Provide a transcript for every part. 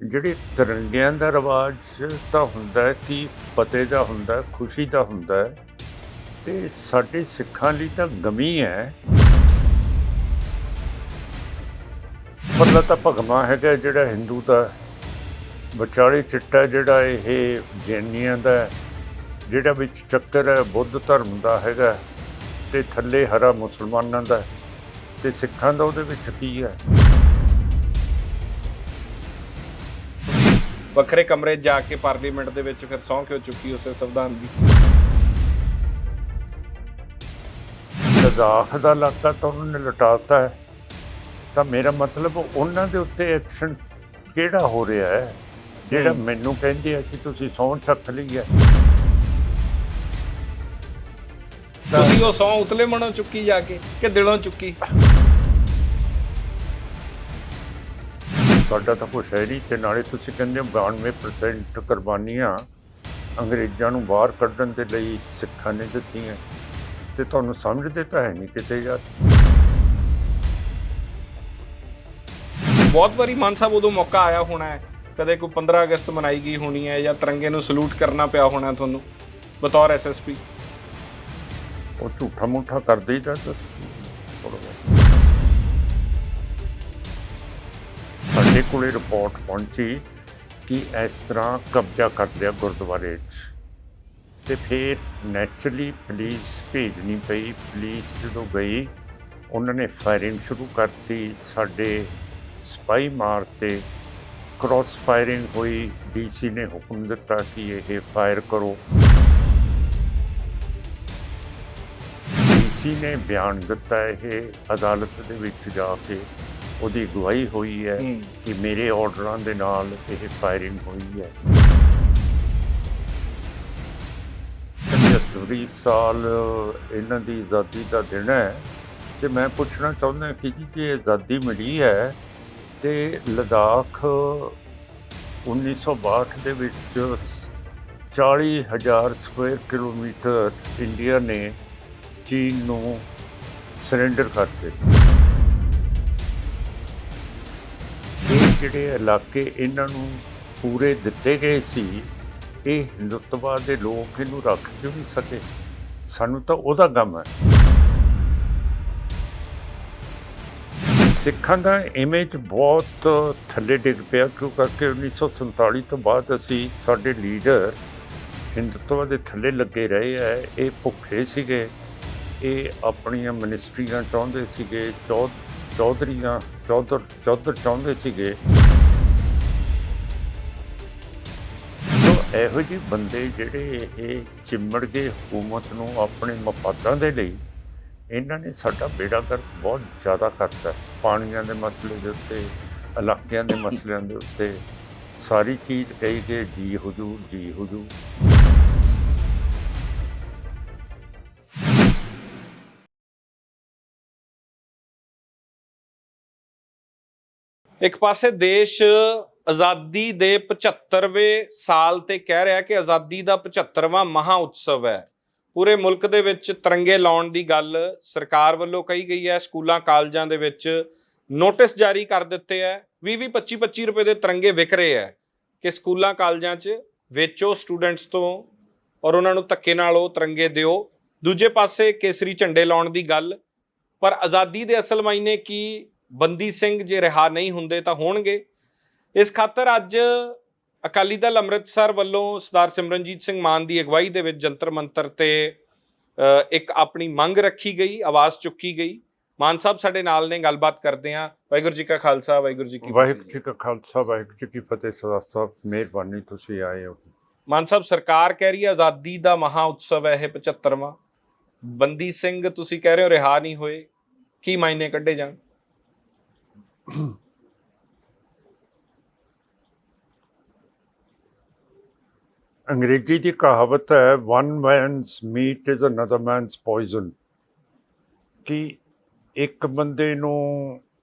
ਜਿਹੜੇ ਤਿਰੰਗਿਆਂ ਦਾ ਰਿਵਾਜ ਤਾਂ ਹੁੰਦਾ ਕਿ ਫਤਿਹ ਦਾ ਹੁੰਦਾ, ਖੁਸ਼ੀ ਦਾ ਹੁੰਦਾ ਤੇ ਸਾਡੇ ਸਿੱਖਾਂ ਲਈ ਤਾਂ ਗਮੀ ਹੈ। ਪਰਲਾ ਤਾਂ ਭਗਵਾਂ ਹੈਗਾ ਜਿਹੜਾ ਹਿੰਦੂ ਦਾ, ਵਿਚਾਲੇ ਚਿੱਟਾ ਜਿਹੜਾ ਇਹ ਜੈਨੀਆਂ ਦਾ, ਜਿਹੜਾ ਵਿੱਚ ਚੱਕਰ ਹੈ ਬੁੱਧ ਧਰਮ ਦਾ ਹੈਗਾ, ਤੇ ਥੱਲੇ ਹਰਾ ਮੁਸਲਮਾਨਾਂ ਦਾ, ਤੇ ਸਿੱਖਾਂ ਦਾ ਉਹਦੇ ਵਿੱਚ ਕੀ ਹੈ। ਵੱਖਰੇ ਕਮਰੇ ਜਾ ਕੇ ਪਾਰਲੀਮੈਂਟ ਦੇ ਵਿੱਚ ਫਿਰ ਸਹੁੰ ਕਿਉਂ ਚੁੱਕੀ ਉਸੇ ਸੰਵਿਧਾਨ ਦੀ? ਲਦਾਖ ਦਾ ਇਲਾਕਾ ਤਾਂ ਉਹਨਾਂ ਨੇ ਲੁਟਾਤਾ ਹੈ, ਤਾਂ ਮੇਰਾ ਮਤਲਬ ਉਹਨਾਂ ਦੇ ਉੱਤੇ ਐਕਸ਼ਨ ਕਿਹੜਾ ਹੋ ਰਿਹਾ ਹੈ ਜਿਹੜਾ ਮੈਨੂੰ ਕਹਿੰਦੇ ਆ ਕਿ ਤੁਸੀਂ ਸਹੁੰ ਚੱਕ ਲਈ ਹੈ। ਤੁਸੀਂ ਉਹ ਸਹੁੰ ਉਤਲੇ ਮਨੋਂ ਚੁੱਕੀ ਜਾ ਕੇ ਕਿ ਦਿਲੋਂ ਚੁੱਕੀ? ਸਾਡਾ ਤਾਂ ਕੁਛ ਹੈ ਨਹੀਂ, ਤੇ ਨਾਲੇ ਤੁਸੀਂ ਕਹਿੰਦੇ ਹੋ 92% ਕੁਰਬਾਨੀਆਂ ਅੰਗਰੇਜ਼ਾਂ ਨੂੰ ਬਾਹਰ ਕੱਢਣ ਦੇ ਲਈ ਸਿੱਖਾਂ ਨੇ ਦਿੱਤੀਆਂ, ਤੇ ਤੁਹਾਨੂੰ ਸਮਝਦੇ ਤਾਂ ਹੈ ਨਹੀਂ ਕਿਤੇ ਯਾਰ। ਬਹੁਤ ਵਾਰੀ ਮਾਨ ਸਾਹਿਬ ਉਦੋਂ ਮੌਕਾ ਆਇਆ ਹੋਣਾ ਹੈ, ਕਦੇ ਕੋਈ 15 ਅਗਸਤ ਮਨਾਈ ਗਈ ਹੋਣੀ ਹੈ ਜਾਂ ਤਿਰੰਗੇ ਨੂੰ ਸਲੂਟ ਕਰਨਾ ਪਿਆ ਹੋਣਾ ਤੁਹਾਨੂੰ ਬਤੌਰ ਐਸਐਸਪੀ। ਉਹ ਝੂਠਾ ਮੂਠਾ ਕਰਦੇ ਹੀ ਤਾਂ ਸਾਡੇ ਕੋਲੇ ਰਿਪੋਰਟ ਪਹੁੰਚੀ ਕਿ ਇਸ ਤਰ੍ਹਾਂ ਕਬਜ਼ਾ ਕਰ ਲਿਆ ਗੁਰਦੁਆਰੇ 'ਚ, ਤੇ ਫਿਰ ਨੈਚੁਰਲੀ ਪੁਲਿਸ ਭੇਜਣੀ ਪਈ। ਪੁਲਿਸ ਜਦੋਂ ਗਈ ਉਹਨਾਂ ਨੇ ਫਾਇਰਿੰਗ ਸ਼ੁਰੂ ਕਰਤੀ, ਸਾਡੇ ਸਿਪਾਹੀ ਮਾਰਤੇ, ਕ੍ਰੋਸ ਫਾਇਰਿੰਗ ਹੋਈ। ਡੀਸੀ ਨੇ ਹੁਕਮ ਦਿੱਤਾ ਕਿ ਇਹ ਫਾਇਰ ਕਰੋ। ਡੀਸੀ ਨੇ ਬਿਆਨ ਦਿੱਤਾ, ਇਹ ਅਦਾਲਤ ਦੇ ਵਿੱਚ ਜਾ ਕੇ ਉਹਦੀ ਗਵਾਹੀ ਹੋਈ ਹੈ ਕਿ ਮੇਰੇ ਆਰਡਰਾਂ ਦੇ ਨਾਲ ਇਹ ਫਾਇਰਿੰਗ ਹੋਈ ਹੈ। 75 ਸਾਲ ਇਹਨਾਂ ਦੀ ਆਜ਼ਾਦੀ ਦਾ ਦਿਨ ਹੈ, ਤੇ ਮੈਂ ਪੁੱਛਣਾ ਚਾਹੁੰਦਾ ਕਿ ਜੇ ਆਜ਼ਾਦੀ ਮਿਲੀ ਹੈ ਤੇ ਲਦਾਖ 1962 ਦੇ ਵਿੱਚ 40,000 ਸਕੁਆਇਰ ਕਿਲੋਮੀਟਰ ਇੰਡੀਆ ਨੇ ਚੀਨ ਨੂੰ ਸਰੈਂਡਰ ਕਰਤੇ। ਇਹ ਜਿਹੜੇ ਇਲਾਕੇ ਇਹਨਾਂ ਨੂੰ ਪੂਰੇ ਦਿੱਤੇ ਗਏ ਸੀ, ਇਹ ਹਿੰਦੁੱਤਵਾਦ ਦੇ ਲੋਕ ਇਹਨੂੰ ਰੱਖ ਕਿਉਂ ਨਹੀਂ ਸਕੇ? ਸਾਨੂੰ ਤਾਂ ਉਹਦਾ ਗਮ ਹੈ। ਸਿੱਖਾਂ ਦਾ ਇਮੇਜ ਬਹੁਤ ਥੱਲੇ ਡਿੱਗ ਪਿਆ, ਕਿਉਂ ਕਰਕੇ 1947 ਤੋਂ ਬਾਅਦ ਅਸੀਂ, ਸਾਡੇ ਲੀਡਰ ਹਿੰਦੁੱਤਵਾਦ ਦੇ ਥੱਲੇ ਲੱਗੇ ਰਹੇ ਹੈ। ਇਹ ਭੁੱਖੇ ਸੀਗੇ, ਇਹ ਆਪਣੀਆਂ ਮਿਨਿਸਟਰੀਆਂ ਚਾਹੁੰਦੇ ਸੀਗੇ, ਚੌਧਰ ਚਾਹੁੰਦੇ ਸੀਗੇ। ਸੋ ਇਹੋ ਜਿਹੇ ਬੰਦੇ ਜਿਹੜੇ ਇਹ ਚਿੰਬੜ ਗਏ ਹਕੂਮਤ ਨੂੰ ਆਪਣੇ ਮਫਾਦਾਂ ਦੇ ਲਈ, ਇਹਨਾਂ ਨੇ ਸਾਡਾ ਬੇੜਾ ਗਰਕ ਬਹੁਤ ਜ਼ਿਆਦਾ ਕਰਤਾ। ਪਾਣੀਆਂ ਦੇ ਮਸਲੇ ਦੇ ਉੱਤੇ, ਇਲਾਕਿਆਂ ਦੇ ਮਸਲਿਆਂ ਦੇ ਉੱਤੇ ਸਾਰੀ ਚੀਜ਼ ਕਹੀ ਕਿ ਜੀ ਹਜ਼ੂਰ, ਜੀ ਹਜ਼ੂਰ। ਇੱਕ ਪਾਸੇ ਦੇਸ਼ ਆਜ਼ਾਦੀ ਦੇ 75ਵੇਂ ਸਾਲ ਤੇ ਕਹਿ ਰਿਹਾ ਕਿ ਆਜ਼ਾਦੀ ਦਾ 75ਵਾਂ ਮਹਾ ਉਤਸਵ ਹੈ। ਪੂਰੇ ਮੁਲਕ ਦੇ ਵਿੱਚ ਤਿਰੰਗੇ ਲਾਉਣ ਦੀ ਗੱਲ ਸਰਕਾਰ ਵੱਲੋਂ ਕਹੀ ਗਈ ਹੈ। ਸਕੂਲਾਂ ਕਾਲਜਾਂ ਦੇ ਵਿੱਚ ਨੋਟਿਸ ਜਾਰੀ ਕਰ ਦਿੱਤੇ ਹੈ। 20-20, 25-25 ਰੁਪਏ ਦੇ ਤਿਰੰਗੇ ਵਿਕ ਰਹੇ ਹੈ ਕਿ ਸਕੂਲਾਂ ਕਾਲਜਾਂ 'ਚ ਵੇਚੋ ਸਟੂਡੈਂਟਸ ਤੋਂ, ਔਰ ਉਹਨਾਂ ਨੂੰ ਧੱਕੇ ਨਾਲ ਉਹ ਤਿਰੰਗੇ ਦਿਓ। ਦੂਜੇ ਪਾਸੇ ਕੇਸਰੀ ਝੰਡੇ ਲਾਉਣ ਦੀ ਗੱਲ। ਪਰ ਆਜ਼ਾਦੀ ਦੇ ਅਸਲ ਮਾਇਨੇ ਕੀ? ਬੰਦੀ ਸਿੰਘ ਜੇ ਰਿਹਾ ਨਹੀਂ ਹੁੰਦੇ ਤਾਂ ਹੋਣਗੇ। ਇਸ ਖਾਤਰ ਅੱਜ ਅਕਾਲੀ ਦਲ ਅੰਮ੍ਰਿਤਸਰ ਵੱਲੋਂ ਸਰਦਾਰ ਸਿਮਰਨਜੀਤ ਸਿੰਘ ਮਾਨ ਦੀ ਅਗਵਾਈ ਦੇ ਵਿੱਚ ਜੰਤਰ ਮੰਤਰ ਤੇ ਇੱਕ ਆਪਣੀ ਮੰਗ ਰੱਖੀ ਗਈ, ਆਵਾਜ਼ ਚੁੱਕੀ ਗਈ। ਮਾਨ ਸਾਹਿਬ ਸਾਡੇ ਨਾਲ ਨੇ, ਗੱਲਬਾਤ ਕਰਦੇ ਹਾਂ। ਵਾਹਿਗੁਰੂ ਜੀ ਕਾ ਖਾਲਸਾ, ਵਾਹਿਗੁਰੂ ਜੀ ਕੀ ਫਤਿਹ। ਵਾਹਿਗੁਰੂ ਜੀ ਕਾ ਖਾਲਸਾ, ਵਾਹਿਗੁਰੂ ਜੀ ਕੀ ਫਤਿਹ। ਸਰਦਾਰ ਸਾਹਿਬ ਮਿਹਰਬਾਨੀ, ਤੁਸੀਂ ਆਏ ਹੋ। ਮਾਨ ਸਾਹਿਬ, ਸਰਕਾਰ ਕਹਿ ਰਹੀ ਹੈ ਆਜ਼ਾਦੀ ਦਾ ਮਹਾ ਉਤਸਵ ਹੈ ਇਹ 75ਵਾਂ। ਬੰਦੀ ਸਿੰਘ ਤੁਸੀਂ ਕਹਿ ਰਹੇ ਹੋ ਰਿਹਾ ਨਹੀਂ ਹੋਏ, ਕੀ ਮਾਇਨੇ ਕੱਢੇ ਜਾਣ? ਅੰਗਰੇਜ਼ੀ ਦੀ ਕਹਾਵਤ ਹੈ, one man's meat is another man's poison, ਕਿ ਇੱਕ ਬੰਦੇ ਨੂੰ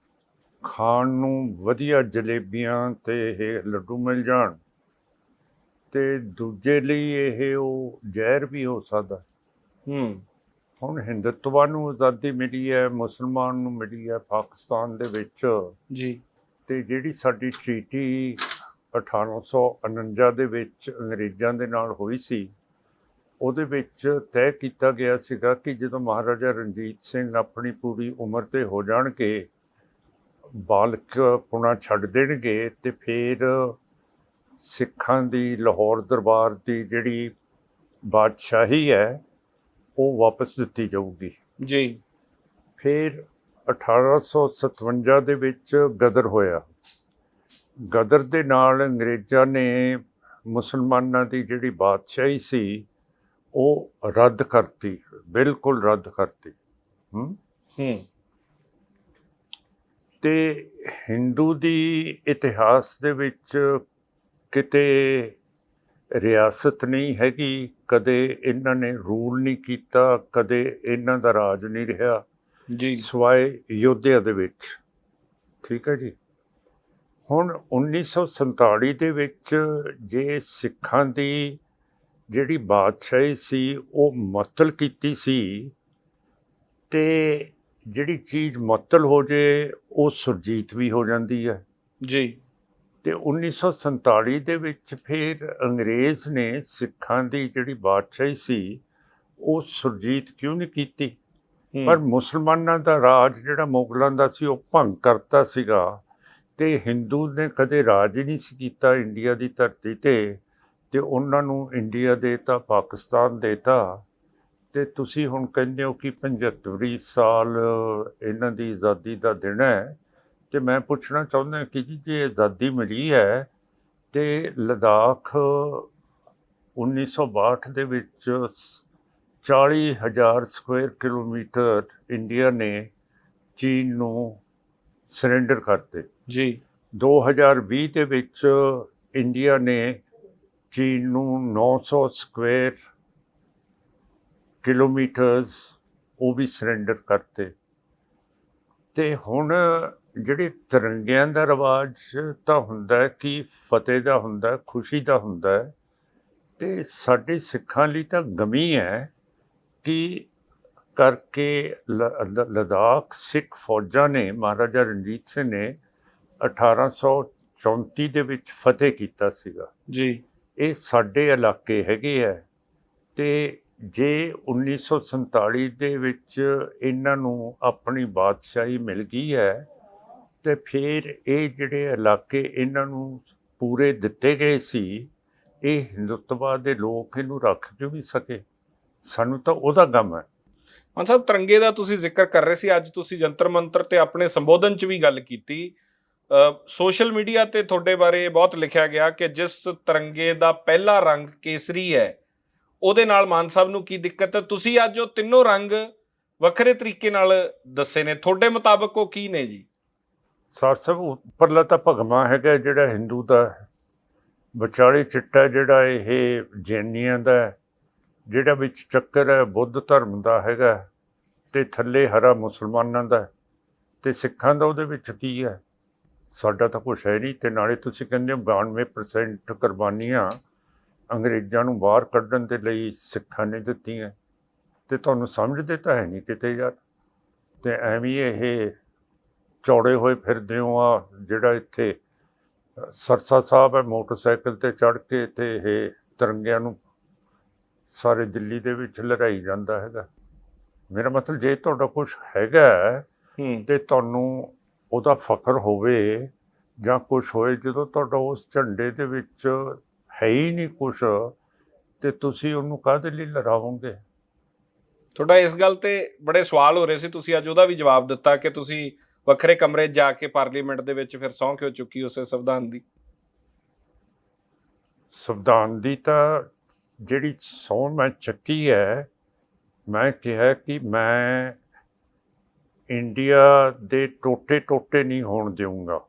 ਖਾਣ ਨੂੰ ਵਧੀਆ ਜਲੇਬੀਆਂ ਤੇ ਇਹ ਲੱਡੂ ਮਿਲ ਜਾਣ, ਤੇ ਦੂਜੇ ਲਈ ਇਹ ਉਹ ਜ਼ਹਿਰ ਵੀ ਹੋ ਸਕਦਾ। ਹੁਣ ਹਿੰਦੁਤਵਾ ਨੂੰ ਆਜ਼ਾਦੀ ਮਿਲੀ ਹੈ, ਮੁਸਲਮਾਨ ਨੂੰ ਮਿਲੀ ਹੈ ਪਾਕਿਸਤਾਨ ਦੇ ਵਿੱਚ ਜੀ, ਤੇ ਜਿਹੜੀ ਸਾਡੀ ਟ੍ਰੀਟੀ 1849 ਦੇ ਵਿੱਚ ਅੰਗਰੇਜ਼ਾਂ ਦੇ ਨਾਲ ਹੋਈ ਸੀ, ਉਹਦੇ ਵਿੱਚ ਤੈਅ ਕੀਤਾ ਗਿਆ ਸੀਗਾ ਕਿ ਜਦੋਂ ਮਹਾਰਾਜਾ ਰਣਜੀਤ ਸਿੰਘ ਆਪਣੀ ਪੂਰੀ ਉਮਰ 'ਤੇ ਹੋ ਜਾਣਗੇ, ਬਾਲਕ ਪੁਣਾ ਛੱਡ ਦੇਣਗੇ, ਅਤੇ ਫਿਰ ਸਿੱਖਾਂ ਦੀ ਲਾਹੌਰ ਦਰਬਾਰ ਦੀ ਜਿਹੜੀ ਬਾਦਸ਼ਾਹੀ ਹੈ ਉਹ ਵਾਪਸ ਦਿੱਤੀ ਜਾਊਗੀ। ਜੀ। ਫਿਰ 1857 ਦੇ ਵਿੱਚ ਗਦਰ ਹੋਇਆ। ਗਦਰ ਦੇ ਨਾਲ ਅੰਗਰੇਜ਼ਾਂ ਨੇ ਮੁਸਲਮਾਨਾਂ ਦੀ ਜਿਹੜੀ ਬਾਦਸ਼ਾਹੀ ਸੀ ਉਹ ਰੱਦ ਕਰਤੀ, ਬਿਲਕੁਲ ਰੱਦ ਕਰਤੀ। ਤੇ ਹਿੰਦੂ ਦੀ ਇਤਿਹਾਸ ਦੇ ਵਿੱਚ ਕਿਤੇ ਰਿਆਸਤ ਨਹੀਂ ਹੈਗੀ, ਕਦੇ ਇਹਨਾਂ ਨੇ ਰੂਲ ਨਹੀਂ ਕੀਤਾ, ਕਦੇ ਇਹਨਾਂ ਦਾ ਰਾਜ ਨਹੀਂ ਰਿਹਾ ਜੀ, ਸਿਵਾਏ ਯੋਧਿਆ ਦੇ ਵਿੱਚ। ਠੀਕ ਹੈ ਜੀ। ਹੁਣ 1947 ਦੇ ਵਿੱਚ ਜੇ ਸਿੱਖਾਂ ਦੀ ਜਿਹੜੀ ਬਾਦਸ਼ਾਹੀ ਸੀ ਉਹ ਮੁਅੱਤਲ ਕੀਤੀ ਸੀ, ਤੇ ਜਿਹੜੀ ਚੀਜ਼ ਮੁਅੱਤਲ ਹੋ ਜੇ ਉਹ ਸੁਰਜੀਤ ਵੀ ਹੋ ਜਾਂਦੀ ਹੈ ਜੀ। ਤੇ 1947 ਦੇ ਵਿੱਚ ਫਿਰ ਅੰਗਰੇਜ਼ ਨੇ ਸਿੱਖਾਂ ਦੀ ਜਿਹੜੀ ਬਾਦਸ਼ਾਹੀ ਸੀ ਉਹ ਸੁਰਜੀਤ ਕਿਉਂ ਨਹੀਂ ਕੀਤੀ? ਪਰ ਮੁਸਲਮਾਨਾਂ ਦਾ ਰਾਜ ਜਿਹੜਾ ਮੁਗਲਾਂ ਦਾ ਸੀ ਉਹ ਭੰਗ ਕਰਤਾ ਸੀਗਾ, ਤੇ ਹਿੰਦੂ ਨੇ ਕਦੇ ਰਾਜ ਹੀ ਨਹੀਂ ਸੀ ਕੀਤਾ ਇੰਡੀਆ ਦੀ ਧਰਤੀ ਤੇ ਉਹਨਾਂ ਨੂੰ ਇੰਡੀਆ ਦੇਤਾ, ਪਾਕਿਸਤਾਨ ਦੇਤਾ। ਤੇ ਤੁਸੀਂ ਹੁਣ ਕਹਿੰਦੇ ਹੋ ਕਿ 75ਵੀਂ ਸਾਲ ਇਹਨਾਂ ਦੀ ਆਜ਼ਾਦੀ ਦਾ ਦਿਨ ਹੈ, ਤੇ ਮੈਂ ਪੁੱਛਣਾ ਚਾਹੁੰਦਾ ਕਿ ਜੀ ਜੇ ਆਜ਼ਾਦੀ ਮਿਲੀ ਹੈ ਤੇ ਲਦਾਖ 1962 ਦੇ ਵਿੱਚ 40,000 ਸਕੁਆਇਰ ਕਿਲੋਮੀਟਰ ਇੰਡੀਆ ਨੇ ਚੀਨ ਨੂੰ ਸਰੈਂਡਰ ਕਰਤੇ ਜੀ। 2020 ਦੇ ਵਿੱਚ ਇੰਡੀਆ ਨੇ ਚੀਨ ਨੂੰ 900 ਸਕੁਆਇਰ ਕਿਲੋਮੀਟਰਸ ਉਹ ਵੀ ਸਰੈਂਡਰ ਕਰਤੇ। ਤੇ ਹੁਣ ਜਿਹੜੇ ਤਿਰੰਗਿਆਂ ਦਾ ਰਿਵਾਜ ਤਾਂ ਹੁੰਦਾ ਕਿ ਫਤਿਹ ਦਾ ਹੁੰਦਾ, ਖੁਸ਼ੀ ਦਾ ਹੁੰਦਾ, ਤੇ ਸਾਡੇ ਸਿੱਖਾਂ ਲਈ ਤਾਂ ਗਮੀ ਹੈ ਕਿ ਕਰਕੇ ਲਦਾਖ ਸਿੱਖ ਫੌਜਾਂ ਨੇ, ਮਹਾਰਾਜਾ ਰਣਜੀਤ ਸਿੰਘ ਨੇ 1834 ਦੇ ਵਿੱਚ ਫਤਿਹ ਕੀਤਾ ਸੀਗਾ ਜੀ। ਇਹ ਸਾਡੇ ਇਲਾਕੇ ਹੈਗੇ ਹੈ। ਤੇ ਜੇ 1947 ਦੇ ਵਿੱਚ ਇਹਨਾਂ ਨੂੰ ਆਪਣੀ ਬਾਦਸ਼ਾਹੀ ਮਿਲ ਗਈ ਹੈ, ਤੇ ਫਿਰ ਇਹ ਜਿਹੜੇ ਇਲਾਕੇ ਇਹਨਾਂ ਨੂੰ ਪੂਰੇ ਦਿੱਤੇ ਗਏ ਸੀ, ਇਹ ਹਿੰਦੁੱਤਵਾਦ ਦੇ ਲੋਕ ਇਹਨੂੰ ਰੱਖ ਕਿਉਂ ਨਹੀਂ ਸਕੇ? ਸਾਨੂੰ ਤਾਂ ਉਹਦਾ ਗਮ ਹੈ। ਮਾਨ ਸਾਹਿਬ, ਤਿਰੰਗੇ ਦਾ ਤੁਸੀਂ ਜ਼ਿਕਰ ਕਰ ਰਹੇ ਸੀ, ਅੱਜ ਤੁਸੀਂ ਜੰਤਰ ਮੰਤਰ ਤੇ ਆਪਣੇ ਸੰਬੋਧਨ 'ਚ ਵੀ ਗੱਲ ਕੀਤੀ। ਸੋਸ਼ਲ ਮੀਡੀਆ ਤੇ ਤੁਹਾਡੇ ਬਾਰੇ ਬਹੁਤ ਲਿਖਿਆ ਗਿਆ ਕਿ ਜਿਸ ਤਿਰੰਗੇ ਦਾ ਪਹਿਲਾ ਰੰਗ ਕੇਸਰੀ ਹੈ ਉਹਦੇ ਨਾਲ ਮਾਨ ਸਾਹਿਬ ਨੂੰ ਕੀ ਦਿੱਕਤ ਹੈ। ਤੁਸੀਂ ਅੱਜ ਉਹ ਤਿੰਨੋਂ ਰੰਗ ਵੱਖਰੇ ਤਰੀਕੇ ਨਾਲ ਦੱਸੇ ਨੇ, ਤੁਹਾਡੇ ਮੁਤਾਬਕ ਉਹ ਕੀ ਨੇ ਜੀ? ਸਰ ਸਾਹਿਬ, ਉੱਪਰਲਾ ਤਾਂ ਭਗਵਾ ਹੈਗਾ ਜਿਹੜਾ ਹਿੰਦੂ ਦਾ, ਵਿਚਾਲੇ ਚਿੱਟਾ ਜਿਹੜਾ ਇਹ ਜੈਨੀਆਂ ਦਾ, ਜਿਹੜਾ ਵਿੱਚ ਚੱਕਰ ਹੈ ਬੁੱਧ ਧਰਮ ਦਾ ਹੈਗਾ, ਤੇ ਥੱਲੇ ਹਰਾ ਮੁਸਲਮਾਨਾਂ ਦਾ, ਤੇ ਸਿੱਖਾਂ ਦਾ ਉਹਦੇ ਵਿੱਚ ਕੀ ਹੈ? ਸਾਡਾ ਤਾਂ ਕੁਛ ਹੈ ਨਹੀਂ। ਤੇ ਨਾਲੇ ਤੁਸੀਂ ਕਹਿੰਦੇ ਹੋ 92% ਕੁਰਬਾਨੀਆਂ ਅੰਗਰੇਜ਼ਾਂ ਨੂੰ ਬਾਹਰ ਕੱਢਣ ਦੇ ਲਈ ਸਿੱਖਾਂ ਨੇ ਦਿੱਤੀਆਂ, ਤੇ ਤੁਹਾਨੂੰ ਸਮਝਦੇ ਤਾਂ ਹੈ ਨਹੀਂ ਕਿਤੇ ਯਾਰ। ਤੇ ਐਵੇਂ ਇਹ ਚੌੜੇ ਹੋਏ ਫਿਰਦੇ ਹੋ। ਆ ਜਿਹੜਾ ਇੱਥੇ ਸਰਸਾ ਸਾਹਿਬ ਹੈ, ਮੋਟਰਸਾਈਕਲ 'ਤੇ ਚੜ੍ਹ ਕੇ ਤੇ ਇਹ ਤਿਰੰਗਿਆਂ ਨੂੰ ਸਾਰੇ ਦਿੱਲੀ ਦੇ ਵਿੱਚ ਲਹਿਰਾਈ ਜਾਂਦਾ ਹੈਗਾ। ਮੇਰਾ ਮਤਲਬ ਜੇ ਤੁਹਾਡਾ ਕੁਛ ਹੈਗਾ ਤੇ ਤੁਹਾਨੂੰ ਉਹਦਾ ਫਖਰ ਹੋਵੇ ਜਾਂ ਕੁਛ ਹੋਏ, ਜਦੋਂ ਤੁਹਾਡਾ ਉਸ ਝੰਡੇ ਦੇ ਵਿੱਚ ਹੈ ਹੀ ਨਹੀਂ ਕੁਛ, ਤੇ ਤੁਸੀਂ ਉਹਨੂੰ ਕਾਹਦੇ ਲਈ ਲਹਿਰਾਓਗੇ? ਤੁਹਾਡਾ ਇਸ ਗੱਲ ਤੇ ਬੜੇ ਸਵਾਲ ਹੋ ਰਹੇ ਸੀ, ਤੁਸੀਂ ਅੱਜ ਉਹਦਾ ਵੀ ਜਵਾਬ ਦਿੱਤਾ ਕਿ ਤੁਸੀਂ ਵੱਖਰੇ ਕਮਰੇ 'ਚ ਜਾ ਕੇ ਪਾਰਲੀਮੈਂਟ ਦੇ ਵਿੱਚ ਫਿਰ ਸਹੁੰ ਕਿਉਂ ਚੁੱਕੀ ਉਸੇ ਸੰਵਿਧਾਨ ਦੀ? ਸੰਵਿਧਾਨ ਦੀ ਤਾਂ ਜਿਹੜੀ ਸਹੁੰ ਮੈਂ ਚੱਕੀ ਹੈ, ਮੈਂ ਕਿਹਾ ਕਿ ਮੈਂ ਇੰਡੀਆ ਦੇ ਟੋਟੇ ਨਹੀਂ ਹੋਣ ਦੇਵਾਂਗਾ,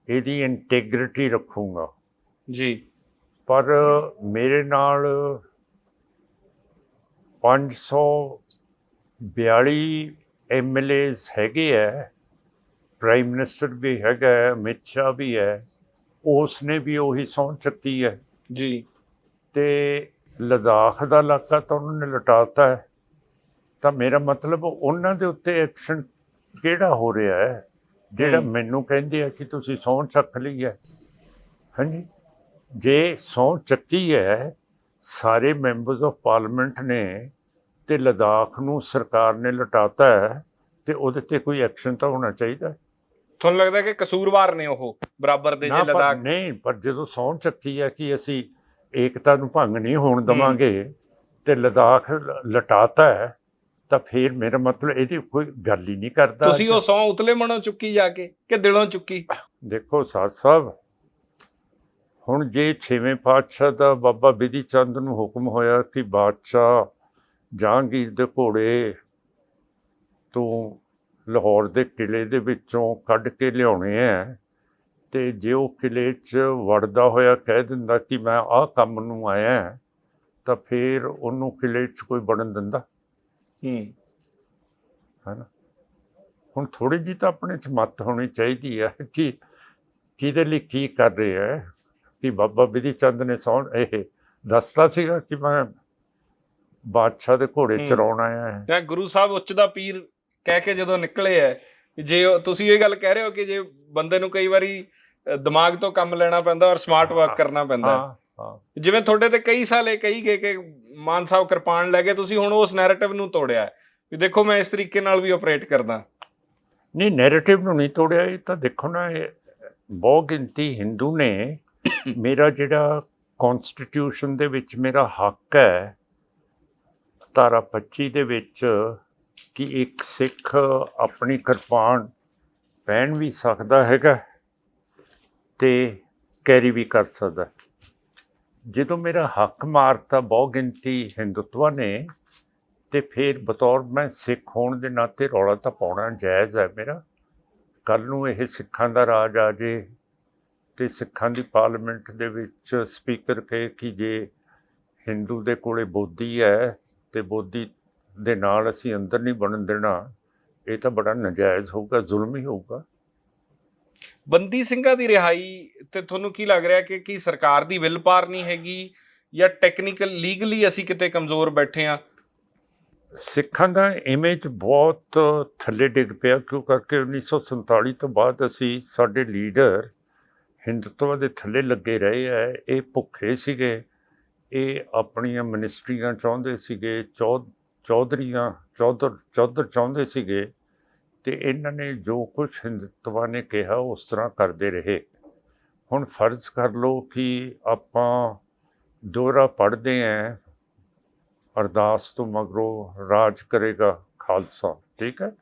ਇਹਦੀ ਇੰਟੈਗਰਿਟੀ ਰੱਖੂੰਗਾ ਜੀ। ਪਰ ਮੇਰੇ ਨਾਲ 542 MLAs ਹੈਗੇ ਹੈ, ਪ੍ਰਾਈਮ ਮਿਨਿਸਟਰ ਵੀ ਹੈਗਾ, ਅਮਿਤ ਸ਼ਾਹ ਵੀ ਹੈ, ਉਸ ਨੇ ਵੀ ਉਹੀ ਸਹੁੰ ਚੱਕੀ ਹੈ ਜੀ। ਤੇ ਲਦਾਖ ਦਾ ਇਲਾਕਾ ਤਾਂ ਉਹਨਾਂ ਨੇ ਲਟਾਤਾ ਹੈ। ਤਾਂ ਮੇਰਾ ਮਤਲਬ ਉਹਨਾਂ ਦੇ ਉੱਤੇ ਐਕਸ਼ਨ ਕਿਹੜਾ ਹੋ ਰਿਹਾ ਹੈ ਜਿਹੜਾ ਮੈਨੂੰ ਕਹਿੰਦੇ ਆ ਕਿ ਤੁਸੀਂ ਸਹੁੰ ਚੱਕ ਲਈ ਹੈ? ਹਾਂਜੀ, ਜੇ ਸਹੁੰ ਚੱਕੀ ਹੈ ਸਾਰੇ ਮੈਂਬਰਸ ਆਫ ਪਾਰਲੀਮੈਂਟ ਨੇ ਤੇ ਲਦਾਖ ਨੂੰ ਸਰਕਾਰ ਨੇ ਲਟਾਤਾ ਹੈ ਤੇ ਉਹਦੇ ਤੇ ਕੋਈ ਐਕਸ਼ਨ ਤਾਂ ਹੋਣਾ ਚਾਹੀਦਾ। ਤੁਹਾਨੂੰ ਲੱਗਦਾ ਕਿ ਕਸੂਰਵਾਰ ਨੇ ਉਹ ਬਰਾਬਰ ਦੇ, ਜੇ ਨਾ ਪਰ ਲਦਾਖ? ਨਹੀਂ, ਪਰ ਜਦੋਂ ਸਹੁੰ ਚੱਕੀ ਹੈ ਕਿ ਅਸੀਂ ਏਕਤਾ ਨੂੰ ਭੰਗ ਨਹੀਂ ਹੋਣ ਦੇਵਾਂਗੇ ਤੇ ਲਦਾਖ ਲਟਾਤਾ ਹੈ, ਤਾਂ ਫਿਰ ਮੇਰਾ ਮਤਲਬ ਇਹਦੀ ਕੋਈ ਗੱਲ ਹੀ ਨਹੀਂ ਕਰਦਾ। ਤੁਸੀਂ ਉਹ ਸਹੁੰ ਉਤਲੇ ਮਨੋਂ ਚੁੱਕੀ ਜਾ ਕੇ ਕਿ ਦਿਲੋਂ ਚੁੱਕੀ? ਦੇਖੋ ਸਾਧ ਸਾਹਿਬ, ਹੁਣ ਜੇ 6ਵੇਂ ਪਾਤਸ਼ਾਹ ਦਾ ਬਾਬਾ ਬਿਧੀ ਚੰਦ ਨੂੰ ਹੁਕਮ ਹੋਇਆ ਕਿ ਬਾਦਸ਼ਾਹ ਜਹਾਂਗੀਰ ਦੇ ਘੋੜੇ ਤੋਂ ਲਾਹੌਰ ਦੇ ਕਿਲੇ ਦੇ ਵਿੱਚੋਂ ਕੱਢ ਕੇ ਲਿਆਉਣੇ ਹੈ, ਤੇ ਜੇ ਉਹ ਕਿਲੇ 'ਚ ਵੜਦਾ ਹੋਇਆ ਕਹਿ ਦਿੰਦਾ ਕਿ ਮੈਂ ਆਹ ਕੰਮ ਨੂੰ ਆਇਆ, ਤਾਂ ਫਿਰ ਉਹਨੂੰ ਕਿਲੇ 'ਚ ਕੋਈ ਵੜਨ ਦਿੰਦਾ? ਹੈ ਨਾ। ਹੁਣ ਥੋੜ੍ਹੀ ਜਿਹੀ ਤਾਂ ਆਪਣੇ 'ਚ ਮੱਤ ਹੋਣੀ ਚਾਹੀਦੀ ਹੈ ਕਿ ਕਿਹਦੇ ਲਈ ਕੀ ਕਰ ਰਹੇ ਹੈ। ਕਿ ਬਾਬਾ ਬਿਧੀ ਚੰਦ ਨੇ ਇਹ ਦੱਸਦਾ ਸੀਗਾ ਕਿ ਮੈਂ ਬਾਦਸ਼ਾਹ ਦੇ ਘੋੜੇ ਚਰਾਉਣ ਆਇਆ ਹੈ? ਜਾਂ ਗੁਰੂ ਸਾਹਿਬ ਉੱਚ ਦਾ ਪੀਰ ਕਹਿ ਕੇ ਜਦੋਂ ਨਿਕਲੇ ਹੈ, ਜੇ ਤੁਸੀਂ ਇਹ ਗੱਲ ਕਹਿ ਰਹੇ ਹੋ ਕਿ ਜੇ ਬੰਦੇ ਨੂੰ ਕਈ ਵਾਰੀ ਦਿਮਾਗ ਤੋਂ ਕੰਮ ਲੈਣਾ ਪੈਂਦਾ ਔਰ ਸਮਾਰਟ ਵਰਕ ਕਰਨਾ ਪੈਂਦਾ, ਜਿਵੇਂ ਤੁਹਾਡੇ ਤੇ ਕਈ ਸਾਲ ਇਹ ਕਹੀ ਗਏ ਕਿ ਮਾਨ ਸਾਹਿਬ ਕਿਰਪਾਨ ਲੈ ਕੇ, ਤੁਸੀਂ ਹੁਣ ਉਸ ਨੈਰੇਟਿਵ ਨੂੰ ਤੋੜਿਆ ਵੀ ਦੇਖੋ ਮੈਂ ਇਸ ਤਰੀਕੇ ਨਾਲ ਵੀ ਆਪਰੇਟ ਕਰਦਾ। ਨਹੀਂ, ਨੈਰੇਟਿਵ ਨੂੰ ਨਹੀਂ ਤੋੜਿਆ। ਇਹ ਤਾਂ ਦੇਖੋ ਨਾ, ਇਹ ਬਹੁ ਗਿਣਤੀ ਹਿੰਦੂ ਨੇ ਮੇਰਾ ਜਿਹੜਾ ਕੌਨਸਟੀਟਿਊਸ਼ਨ ਦੇ ਵਿੱਚ ਮੇਰਾ ਹੱਕ ਹੈ ਧਾਰਾ 25 ਦੇ ਵਿੱਚ ਕਿ ਇੱਕ ਸਿੱਖ ਆਪਣੀ ਕਿਰਪਾਨ ਪਹਿਨ ਵੀ ਸਕਦਾ ਹੈਗਾ ਤੇ ਕੈਰੀ ਵੀ ਕਰ ਸਕਦਾ। ਜਦੋਂ ਮੇਰਾ ਹੱਕ ਮਾਰਤਾ ਬਹੁ ਗਿਣਤੀ ਹਿੰਦੂਤਵਾ ਨੇ, ਤੇ ਫਿਰ ਬਤੌਰ ਮੈਂ ਸਿੱਖ ਹੋਣ ਦੇ ਨਾਤੇ ਰੌਲਾ ਤਾਂ ਪਾਉਣਾ ਜਾਇਜ਼ ਹੈ ਮੇਰਾ। ਕੱਲ੍ਹ ਨੂੰ ਇਹ ਸਿੱਖਾਂ ਦਾ ਰਾਜ ਆ ਜੇ ਤੇ ਸਿੱਖਾਂ ਦੀ ਪਾਰਲੀਮੈਂਟ ਦੇ ਵਿੱਚ ਸਪੀਕਰ ਕਹੇ ਕਿ ਜੇ ਹਿੰਦੂ ਦੇ ਕੋਲੇ ਬੋਧੀ ਹੈ ਤੇ ਬੋਧੀ ਦੇ ਨਾਲ ਅਸੀਂ ਅੰਦਰ ਨਹੀਂ ਬਣਨ ਦੇਣਾ, ਇਹ ਤਾਂ ਬੜਾ ਨਜਾਇਜ਼ ਹੋਊਗਾ, ਜ਼ੁਲਮ ਹੀ ਹੋਊਗਾ। ਬੰਦੀ ਸਿੰਘਾਂ ਦੀ ਰਿਹਾਈ ਤੇ ਤੁਹਾਨੂੰ ਕੀ ਲੱਗ ਰਿਹਾ ਕਿ ਕੀ ਸਰਕਾਰ ਦੀ ਵਿਲ ਪਾਰ ਨਹੀਂ ਹੈਗੀ ਜਾਂ ਟੈਕਨੀਕਲ ਲੀਗਲੀ ਅਸੀਂ ਕਿਤੇ ਕਮਜ਼ੋਰ ਬੈਠੇ ਹਾਂ? ਸਿੱਖਾਂ ਦਾ ਇਮੇਜ ਬਹੁਤ ਥੱਲੇ ਡਿੱਗ ਪਿਆ, ਕਿਉਂ ਕਰਕੇ 1947 ਤੋਂ ਬਾਅਦ ਅਸੀਂ ਸਾਡੇ ਲੀਡਰ ਹਿੰਦੂਤਵ ਦੇ ਥੱਲੇ ਲੱਗੇ ਰਹੇ ਹੈ। ਇਹ ਭੁੱਖੇ ਸੀਗੇ, ਇਹ ਆਪਣੀਆਂ ਮਿਨਿਸਟਰੀਆਂ ਚਾਹੁੰਦੇ ਸੀਗੇ, ਚੌਧਰ ਚਾਹੁੰਦੇ ਸੀਗੇ, ਤੇ ਇਹਨਾਂ ਨੇ ਜੋ ਕੁਛ ਹਿੰਦੂਤਵ ਨੇ ਕਿਹਾ ਉਸ ਤਰ੍ਹਾਂ ਕਰਦੇ ਰਹੇ। ਹੁਣ ਫਰਜ਼ ਕਰ ਲਓ ਕਿ ਆਪਾਂ ਦੋਹਰਾ ਪੜ੍ਹਦੇ ਹਾਂ, ਅਰਦਾਸ ਤੋਂ ਮਗਰੋਂ ਰਾਜ ਕਰੇਗਾ ਖਾਲਸਾ, ਠੀਕ ਹੈ।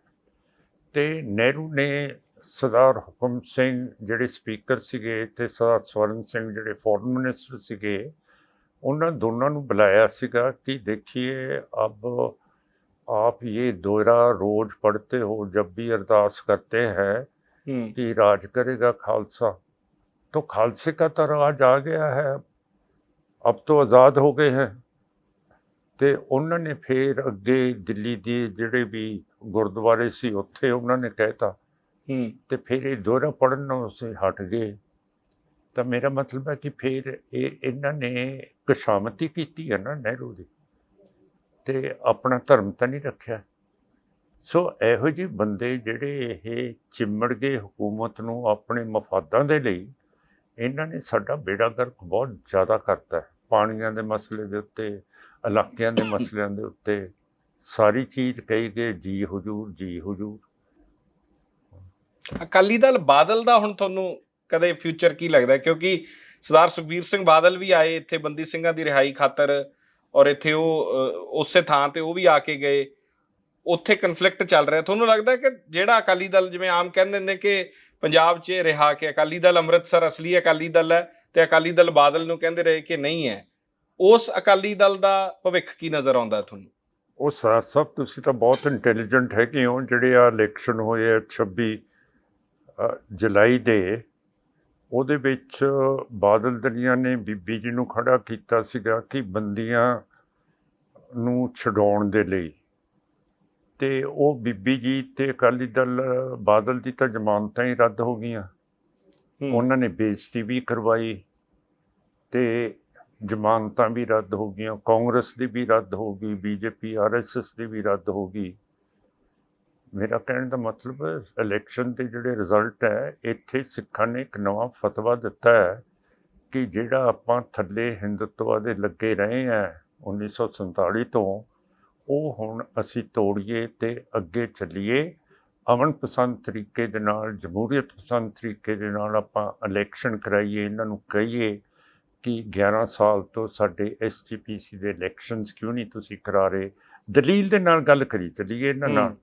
ਤੇ ਨਹਿਰੂ ਨੇ ਸਰਦਾਰ ਹੁਕਮ ਸਿੰਘ ਜਿਹੜੇ ਸਪੀਕਰ ਸੀਗੇ ਤੇ ਸਰਦਾਰ ਸਵਰਨ ਸਿੰਘ ਜਿਹੜੇ ਫੋਰਨ ਮਿਨਿਸਟਰ ਸੀਗੇ, ਉਹਨਾਂ ਦੋਨਾਂ ਨੂੰ ਬੁਲਾਇਆ ਸੀਗਾ ਕਿ ਦੇਖिए अब आप ये दोहरा रोज पढ़ते हो जब भी अरदास करते हैं कि राज करेगा खालसा, तो खालसे का तो राज आ गया है, अब तो आज़ाद हो गए हैं। ਤੇ ਉਹਨਾਂ ਨੇ ਫਿਰ ਅੱਗੇ ਦਿੱਲੀ ਦੇ ਜਿਹੜੇ ਵੀ ਗੁਰਦੁਆਰੇ ਸੀ ਉੱਥੇ ਉਹਨਾਂ ਨੇ ਕਹਿਤਾ ਤੇ ਫਿਰ ਇਹ ਦੋਹਰਾ ਪੜ੍ਹਨ ਨੂੰ ਉਸੇ ਹਟ ਗਏ। ਤਾਂ ਮੇਰਾ ਮਤਲਬ ਹੈ ਕਿ ਫਿਰ ਇਹਨਾਂ ਨੇ ਕਸ਼ਾਮਤੀ ਕੀਤੀ ਹੈ ਨਾ ਨਹਿਰੂ ਦੀ, ਤੇ ਆਪਣਾ ਧਰਮ ਤਾਂ ਨਹੀਂ ਰੱਖਿਆ। ਸੋ ਇਹੋ ਜਿਹੇ ਬੰਦੇ ਜਿਹੜੇ ਇਹ ਚਿੰਮੜ ਗਏ ਹਕੂਮਤ ਨੂੰ ਆਪਣੇ ਮਫਾਦਾਂ ਦੇ ਲਈ, ਇਹਨਾਂ ਨੇ ਸਾਡਾ ਬੇੜਾ ਗਰਕ ਬਹੁਤ ਜ਼ਿਆਦਾ ਕਰਤਾ ਹੈ। ਪਾਣੀਆਂ ਦੇ ਮਸਲੇ ਦੇ ਉੱਤੇ, ਇਲਾਕਿਆਂ ਦੇ ਮਸਲਿਆਂ ਦੇ ਉੱਤੇ ਸਾਰੀ ਚੀਜ਼ ਕਹੀ ਗਏ ਜੀ ਹਜ਼ੂਰ, ਜੀ ਹਜ਼ੂਰ। ਅਕਾਲੀ ਦਲ ਬਾਦਲ ਦਾ ਹੁਣ ਤੁਹਾਨੂੰ ਕਦੇ ਫਿਊਚਰ ਕੀ ਲੱਗਦਾ? ਕਿਉਂਕਿ ਸਰਦਾਰ ਸੁਖਬੀਰ ਸਿੰਘ ਬਾਦਲ ਵੀ ਆਏ ਇੱਥੇ ਬੰਦੀ ਸਿੰਘਾਂ ਦੀ ਰਿਹਾਈ ਖਾਤਰ, ਔਰ ਇੱਥੇ ਉਹ ਉਸੇ ਥਾਂ ਤੇ ਉਹ ਵੀ ਆ ਕੇ ਗਏ, ਉੱਥੇ ਕਨਫਲਿਕਟ ਚੱਲ ਰਿਹਾ। ਤੁਹਾਨੂੰ ਲੱਗਦਾ ਕਿ ਜਿਹੜਾ ਅਕਾਲੀ ਦਲ, ਜਿਵੇਂ ਆਮ ਕਹਿੰਦੇ ਨੇ ਕਿ ਪੰਜਾਬ 'ਚ ਰਿਹਾ ਕਿ ਅਕਾਲੀ ਦਲ ਅੰਮ੍ਰਿਤਸਰ ਅਸਲੀ ਅਕਾਲੀ ਦਲ ਹੈ ਤੇ ਅਕਾਲੀ ਦਲ ਬਾਦਲ ਨੂੰ ਕਹਿੰਦੇ ਰਹੇ ਕਿ ਨਹੀਂ ਹੈ, ਉਸ ਅਕਾਲੀ ਦਲ ਦਾ ਭਵਿੱਖ ਕੀ ਨਜ਼ਰ ਆਉਂਦਾ ਤੁਹਾਨੂੰ? ਉਹ ਸਰ ਸਾਹਿਬ, ਤੁਸੀਂ ਤਾਂ ਬਹੁਤ ਇੰਟੈਲੀਜੈਂਟ ਹੈਗੇ ਹੋ। ਜਿਹੜੇ ਆ ਇਲੈਕਸ਼ਨ ਹੋਏ ਆ 26 ਜੁਲਾਈ ਦੇ, ਉਹਦੇ ਵਿੱਚ ਬਾਦਲ ਦਲੀਆਂ ਨੇ ਬੀਬੀ ਜੀ ਨੂੰ ਖੜਾ ਕੀਤਾ ਸੀਗਾ ਕਿ ਬੰਦੀਆਂ ਨੂੰ ਛਡਾਉਣ ਦੇ ਲਈ, ਤੇ ਉਹ ਬੀਬੀ ਜੀ ਤੇ ਅਕਾਲੀ ਦਲ ਬਾਦਲ ਦੀ ਤਾਂ ਜ਼ਮਾਨਤਾਂ ਹੀ ਰੱਦ ਹੋ ਗਈਆਂ। ਉਹਨਾਂ ਨੇ ਬੇਇੱਜ਼ਤੀ ਵੀ ਕਰਵਾਈ ਤੇ ਜ਼ਮਾਨਤਾਂ ਵੀ ਰੱਦ ਹੋ ਗਈਆਂ। ਕਾਂਗਰਸ ਦੀ ਵੀ ਰੱਦ ਹੋ ਗਈ, ਬੀਜੇਪੀ RSS ਦੀ ਵੀ ਰੱਦ ਹੋ ਗਈ। ਮੇਰਾ ਕਹਿਣ ਦਾ ਮਤਲਬ ਇਲੈਕਸ਼ਨ ਦੇ ਜਿਹੜੇ ਰਿਜ਼ਲਟ ਹੈ, ਇੱਥੇ ਸਿੱਖਾਂ ਨੇ ਇੱਕ ਨਵਾਂ ਫਤਵਾ ਦਿੱਤਾ ਹੈ ਕਿ ਜਿਹੜਾ ਆਪਾਂ ਥੱਲੇ ਹਿੰਦੁੱਤਵਾ ਦੇ ਲੱਗੇ ਰਹੇ ਆ 1947 ਤੋਂ, ਉਹ ਹੁਣ ਅਸੀਂ ਤੋੜੀਏ ਤੇ ਅੱਗੇ ਚੱਲੀਏ। ਅਮਨ ਪਸੰਦ ਤਰੀਕੇ ਦੇ ਨਾਲ, ਜਮਹੂਰੀਅਤ ਪਸੰਦ ਤਰੀਕੇ ਦੇ ਨਾਲ ਆਪਾਂ ਇਲੈਕਸ਼ਨ ਕਰਾਈਏ। ਇਹਨਾਂ ਨੂੰ ਕਹੀਏ ਕਿ 11 ਸਾਲ ਤੋਂ ਸਾਡੇ SGPC ਦੇ ਇਲੈਕਸ਼ਨਸ ਕਿਉਂ ਨਹੀਂ ਤੁਸੀਂ ਕਰਾ ਰਹੇ। ਦਲੀਲ ਦੇ ਨਾਲ ਗੱਲ ਕਰੀ ਚੱਲੀਏ ਇਹਨਾਂ ਨਾਲ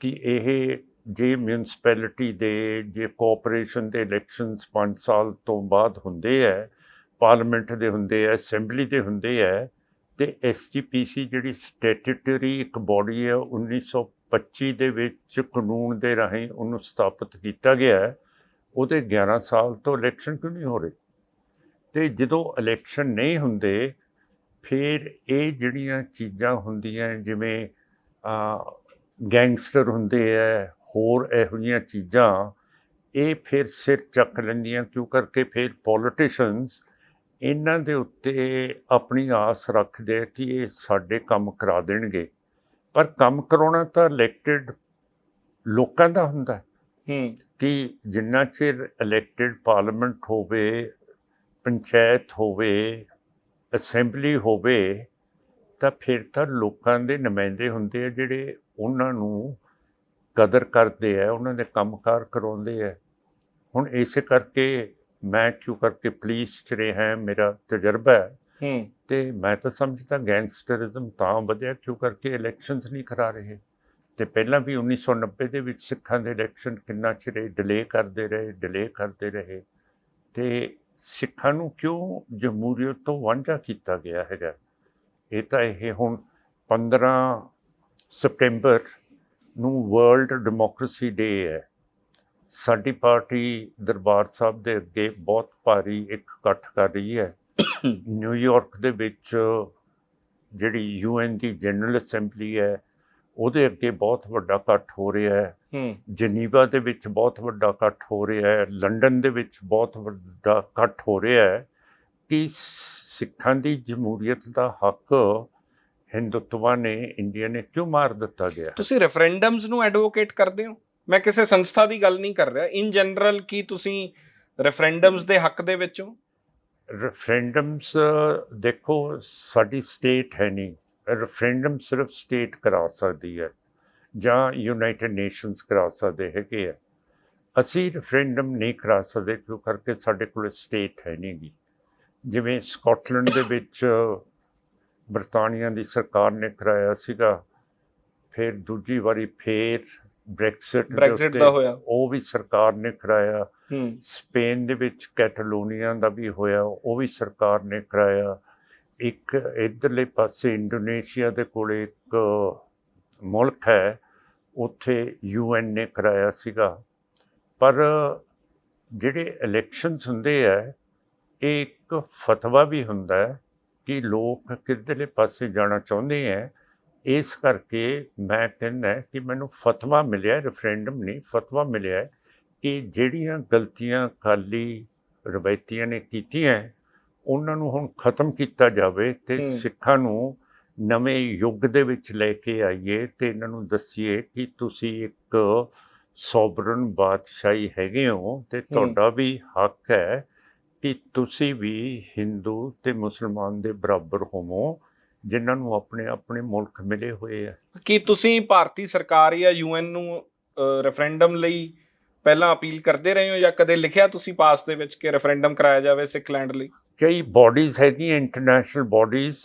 ਕਿ ਇਹ ਜੇ ਮਿਊਨਸਪੈਲਿਟੀ ਦੇ, ਜੇ ਕੋਆਪਰੇਸ਼ਨ ਦੇ ਇਲੈਕਸ਼ਨਸ 5 ਸਾਲ ਤੋਂ ਬਾਅਦ ਹੁੰਦੇ ਹੈ, ਪਾਰਲੀਮੈਂਟ ਦੇ ਹੁੰਦੇ ਹੈ, ਅਸੈਂਬਲੀ ਦੇ ਹੁੰਦੇ ਹੈ, ਅਤੇ SGPC ਜਿਹੜੀ ਸਟੈਟੂਟਰੀ ਇੱਕ ਬੋਡੀ ਹੈ 1925 ਦੇ ਵਿੱਚ ਕਾਨੂੰਨ ਦੇ ਰਾਹੀਂ ਉਹਨੂੰ ਸਥਾਪਿਤ ਕੀਤਾ ਗਿਆ ਹੈ, ਉਹਦੇ 11 ਸਾਲ ਤੋਂ ਇਲੈਕਸ਼ਨ ਕਿਉਂ ਨਹੀਂ ਹੋ ਰਹੇ। ਅਤੇ ਜਦੋਂ ਇਲੈਕਸ਼ਨ ਨਹੀਂ ਹੁੰਦੇ ਫਿਰ ਇਹ ਜਿਹੜੀਆਂ ਚੀਜ਼ਾਂ ਹੁੰਦੀਆਂ ਜਿਵੇਂ ਗੈਂਗਸਟਰ ਹੁੰਦੇ ਹੈ, ਹੋਰ ਇਹੋ ਜਿਹੀਆਂ ਚੀਜ਼ਾਂ, ਇਹ ਫਿਰ ਸਿਰ ਚੱਕ ਲੈਂਦੀਆਂ। ਕਿਉਂ ਕਰਕੇ ਫਿਰ ਪੋਲੀਟੀਸ਼ਨਸ ਇਹਨਾਂ ਦੇ ਉੱਤੇ ਆਪਣੀ ਆਸ ਰੱਖਦੇ ਕਿ ਇਹ ਸਾਡੇ ਕੰਮ ਕਰਾ ਦੇਣਗੇ, ਪਰ ਕੰਮ ਕਰਾਉਣਾ ਤਾਂ ਇਲੈਕਟਿਡ ਲੋਕਾਂ ਦਾ ਹੁੰਦਾ ਕਿ ਜਿੰਨਾ ਚਿਰ ਇਲੈਕਟਿਡ ਪਾਰਲੀਮੈਂਟ ਹੋਵੇ, ਪੰਚਾਇਤ ਹੋਵੇ, ਅਸੈਂਬਲੀ ਹੋਵੇ, ਤਾਂ ਫਿਰ ਤਾਂ ਲੋਕਾਂ ਦੇ ਨੁਮਾਇੰਦੇ ਹੁੰਦੇ ਆ ਜਿਹੜੇ ਉਹਨਾਂ ਨੂੰ ਕਦਰ ਕਰਦੇ ਆ, ਉਹਨਾਂ ਦੇ ਕੰਮਕਾਰ ਕਰਾਉਂਦੇ ਆ। ਹੁਣ ਇਸੇ ਕਰਕੇ ਮੈਂ ਕਿਉਂ ਕਰਕੇ ਪੁਲਿਸ 'ਚ ਰਿਹਾ, ਮੇਰਾ ਤਜਰਬਾ ਹੈ, ਅਤੇ ਮੈਂ ਤਾਂ ਸਮਝਦਾ ਗੈਂਗਸਟਰਿਜ਼ਮ ਤਾਂ ਵਧਿਆ ਕਿਉਂ ਕਰਕੇ ਇਲੈਕਸ਼ਨਸ ਨਹੀਂ ਕਰਾ ਰਹੇ। ਅਤੇ ਪਹਿਲਾਂ ਵੀ 1990 ਦੇ ਵਿੱਚ ਸਿੱਖਾਂ ਦੇ ਇਲੈਕਸ਼ਨ ਕਿੰਨਾ ਚਿਰ ਡਿਲੇ ਕਰਦੇ ਰਹੇ, ਅਤੇ ਸਿੱਖਾਂ ਨੂੰ ਕਿਉਂ ਜਮਹੂਰੀਅਤ ਤੋਂ ਵਾਂਝਾ ਕੀਤਾ ਗਿਆ ਹੈਗਾ। ਇਹ ਤਾਂ ਇਹ ਹੁਣ 15 ਸਪਟੈਂਬਰ ਨੂੰ ਵਰਲਡ ਡੈਮੋਕ੍ਰੇਸੀ ਡੇ ਹੈ। ਸਾਡੀ ਪਾਰਟੀ ਦਰਬਾਰ ਸਾਹਿਬ ਦੇ ਅੱਗੇ ਬਹੁਤ ਭਾਰੀ ਇੱਕ ਇਕੱਠ ਕਰ ਰਹੀ ਹੈ। ਨਿਊਯਾਰਕ ਦੇ ਵਿੱਚ ਜਿਹੜੀ UN ਦੀ ਜਨਰਲ ਅਸੈਂਬਲੀ ਹੈ, ਉਹਦੇ ਅੱਗੇ ਬਹੁਤ ਵੱਡਾ ਇਕੱਠ ਹੋ ਰਿਹਾ ਹੈ। ਜਨੀਵਾ ਦੇ ਵਿੱਚ ਬਹੁਤ ਵੱਡਾ ਇਕੱਠ ਹੋ ਰਿਹਾ ਹੈ। ਲੰਡਨ ਦੇ ਵਿੱਚ ਬਹੁਤ ਵੱਡਾ ਇਕੱਠ ਹੋ ਰਿਹਾ ਹੈ ਕਿ ਸਿੱਖਾਂ ਦੀ ਜਮਹੂਰੀਅਤ ਦਾ ਹੱਕ ਹਿੰਦੁੱਤਵਾ ਨੇ, ਇੰਡੀਆ ਨੇ ਕਿਉਂ ਮਾਰ ਦਿੱਤਾ ਗਿਆ। ਤੁਸੀਂ ਰੈਫਰੈਂਡਮਸ ਨੂੰ ਐਡਵੋਕੇਟ ਕਰਦੇ ਹੋ? ਮੈਂ ਕਿਸੇ ਸੰਸਥਾ ਦੀ ਗੱਲ ਨਹੀਂ ਕਰ ਰਿਹਾ, ਇਨ ਜਨਰਲ ਕੀ ਤੁਸੀਂ ਰੈਫਰੈਂਡਮਸ ਦੇ ਹੱਕ ਦੇ ਵਿੱਚ ਹੋ? ਰੈਫਰੈਂਡਮਸ ਦੇਖੋ, ਸਾਡੀ ਸਟੇਟ ਹੈ ਨਹੀਂ, ਰੈਫਰੈਂਡਮ ਸਿਰਫ ਸਟੇਟ ਕਰਾ ਸਕਦੀ ਹੈ ਜਾਂ ਯੂਨਾਈਟਿਡ ਨੇਸ਼ਨਸ ਕਰਾ ਸਕਦੇ ਹੈਗੇ ਆ। ਅਸੀਂ ਰੈਫਰੈਂਡਮ ਨਹੀਂ ਕਰਾ ਸਕਦੇ ਕਿਉਂ ਕਰਕੇ ਸਾਡੇ ਕੋਲ ਸਟੇਟ ਹੈ ਨਹੀਂ ਗੀ। ਜਿਵੇਂ ਸਕਾਟਲੈਂਡ ਦੇ ਵਿੱਚ ਬਰਤਾਨੀਆ ਦੀ ਸਰਕਾਰ ਨੇ ਕਰਾਇਆ ਸੀਗਾ, ਫਿਰ ਦੂਜੀ ਵਾਰੀ ਫਿਰ ਬ੍ਰੈਕਸਿਟ ਦਾ ਹੋਇਆ, ਉਹ ਵੀ ਸਰਕਾਰ ਨੇ ਕਰਾਇਆ। ਸਪੇਨ ਦੇ ਵਿੱਚ ਕੈਟਾਲੋਨੀਆ ਦਾ ਵੀ ਹੋਇਆ, ਉਹ ਵੀ ਸਰਕਾਰ ਨੇ ਕਰਾਇਆ। ਇੱਕ ਇੱਧਰਲੇ ਪਾਸੇ ਇੰਡੋਨੇਸ਼ੀਆ ਦੇ ਕੋਲ ਇੱਕ ਮੁਲਕ ਹੈ, ਉੱਥੇ UN ਨੇ ਕਰਾਇਆ ਸੀਗਾ। ਪਰ ਜਿਹੜੇ ਇਲੈਕਸ਼ਨਸ ਹੁੰਦੇ ਹੈ, ਇਹ ਇੱਕ ਫਤਵਾ ਵੀ ਹੁੰਦਾ ਹੈ ਕਿ ਲੋਕ ਕਿੱਧਰਲੇ ਪਾਸੇ ਜਾਣਾ ਚਾਹੁੰਦੇ ਹੈ। ਇਸ ਕਰਕੇ ਮੈਂ ਕਹਿੰਦਾ ਕਿ ਮੈਨੂੰ ਫਤਵਾ ਮਿਲਿਆ, ਰੈਫਰੈਂਡਮ ਨਹੀਂ, ਫਤਵਾ ਮਿਲਿਆ ਕਿ ਜਿਹੜੀਆਂ ਗਲਤੀਆਂ ਅਕਾਲੀ ਰਵਾਇਤੀਆਂ ਨੇ ਕੀਤੀਆਂ, ਉਹਨਾਂ ਨੂੰ ਹੁਣ ਖਤਮ ਕੀਤਾ ਜਾਵੇ ਅਤੇ ਸਿੱਖਾਂ ਨੂੰ ਨਵੇਂ ਯੁੱਗ ਦੇ ਵਿੱਚ ਲੈ ਕੇ ਆਈਏ ਅਤੇ ਇਹਨਾਂ ਨੂੰ ਦੱਸੀਏ ਕਿ ਤੁਸੀਂ ਇੱਕ ਸੋਵਰਨ ਬਾਦਸ਼ਾਹੀ ਹੈਗੇ ਹੋ ਅਤੇ ਤੁਹਾਡਾ ਵੀ ਹੱਕ ਹੈ ਕਿ ਤੁਸੀਂ ਵੀ ਹਿੰਦੂ ਅਤੇ ਮੁਸਲਮਾਨ ਦੇ ਬਰਾਬਰ ਹੋਵੋ, ਜਿਨ੍ਹਾਂ ਨੂੰ ਆਪਣੇ ਆਪਣੇ ਮੁਲਕ ਮਿਲੇ ਹੋਏ ਆ। ਕੀ ਤੁਸੀਂ ਭਾਰਤੀ ਸਰਕਾਰ ਜਾਂ UN ਨੂੰ ਰੈਫਰੈਂਡਮ ਲਈ ਪਹਿਲਾਂ ਅਪੀਲ ਕਰਦੇ ਰਹੇ ਹੋ ਜਾਂ ਕਦੇ ਲਿਖਿਆ ਤੁਸੀਂ ਪਾਸ ਦੇ ਵਿੱਚ ਕਿ ਰੈਫਰੈਂਡਮ ਕਰਾਇਆ ਜਾਵੇ ਸਿੱਖ ਲੈਂਡ ਲਈ? ਕਈ ਬੋਡੀਜ਼ ਹੈਗੀਆਂ, ਇੰਟਰਨੈਸ਼ਨਲ ਬੋਡੀਜ਼,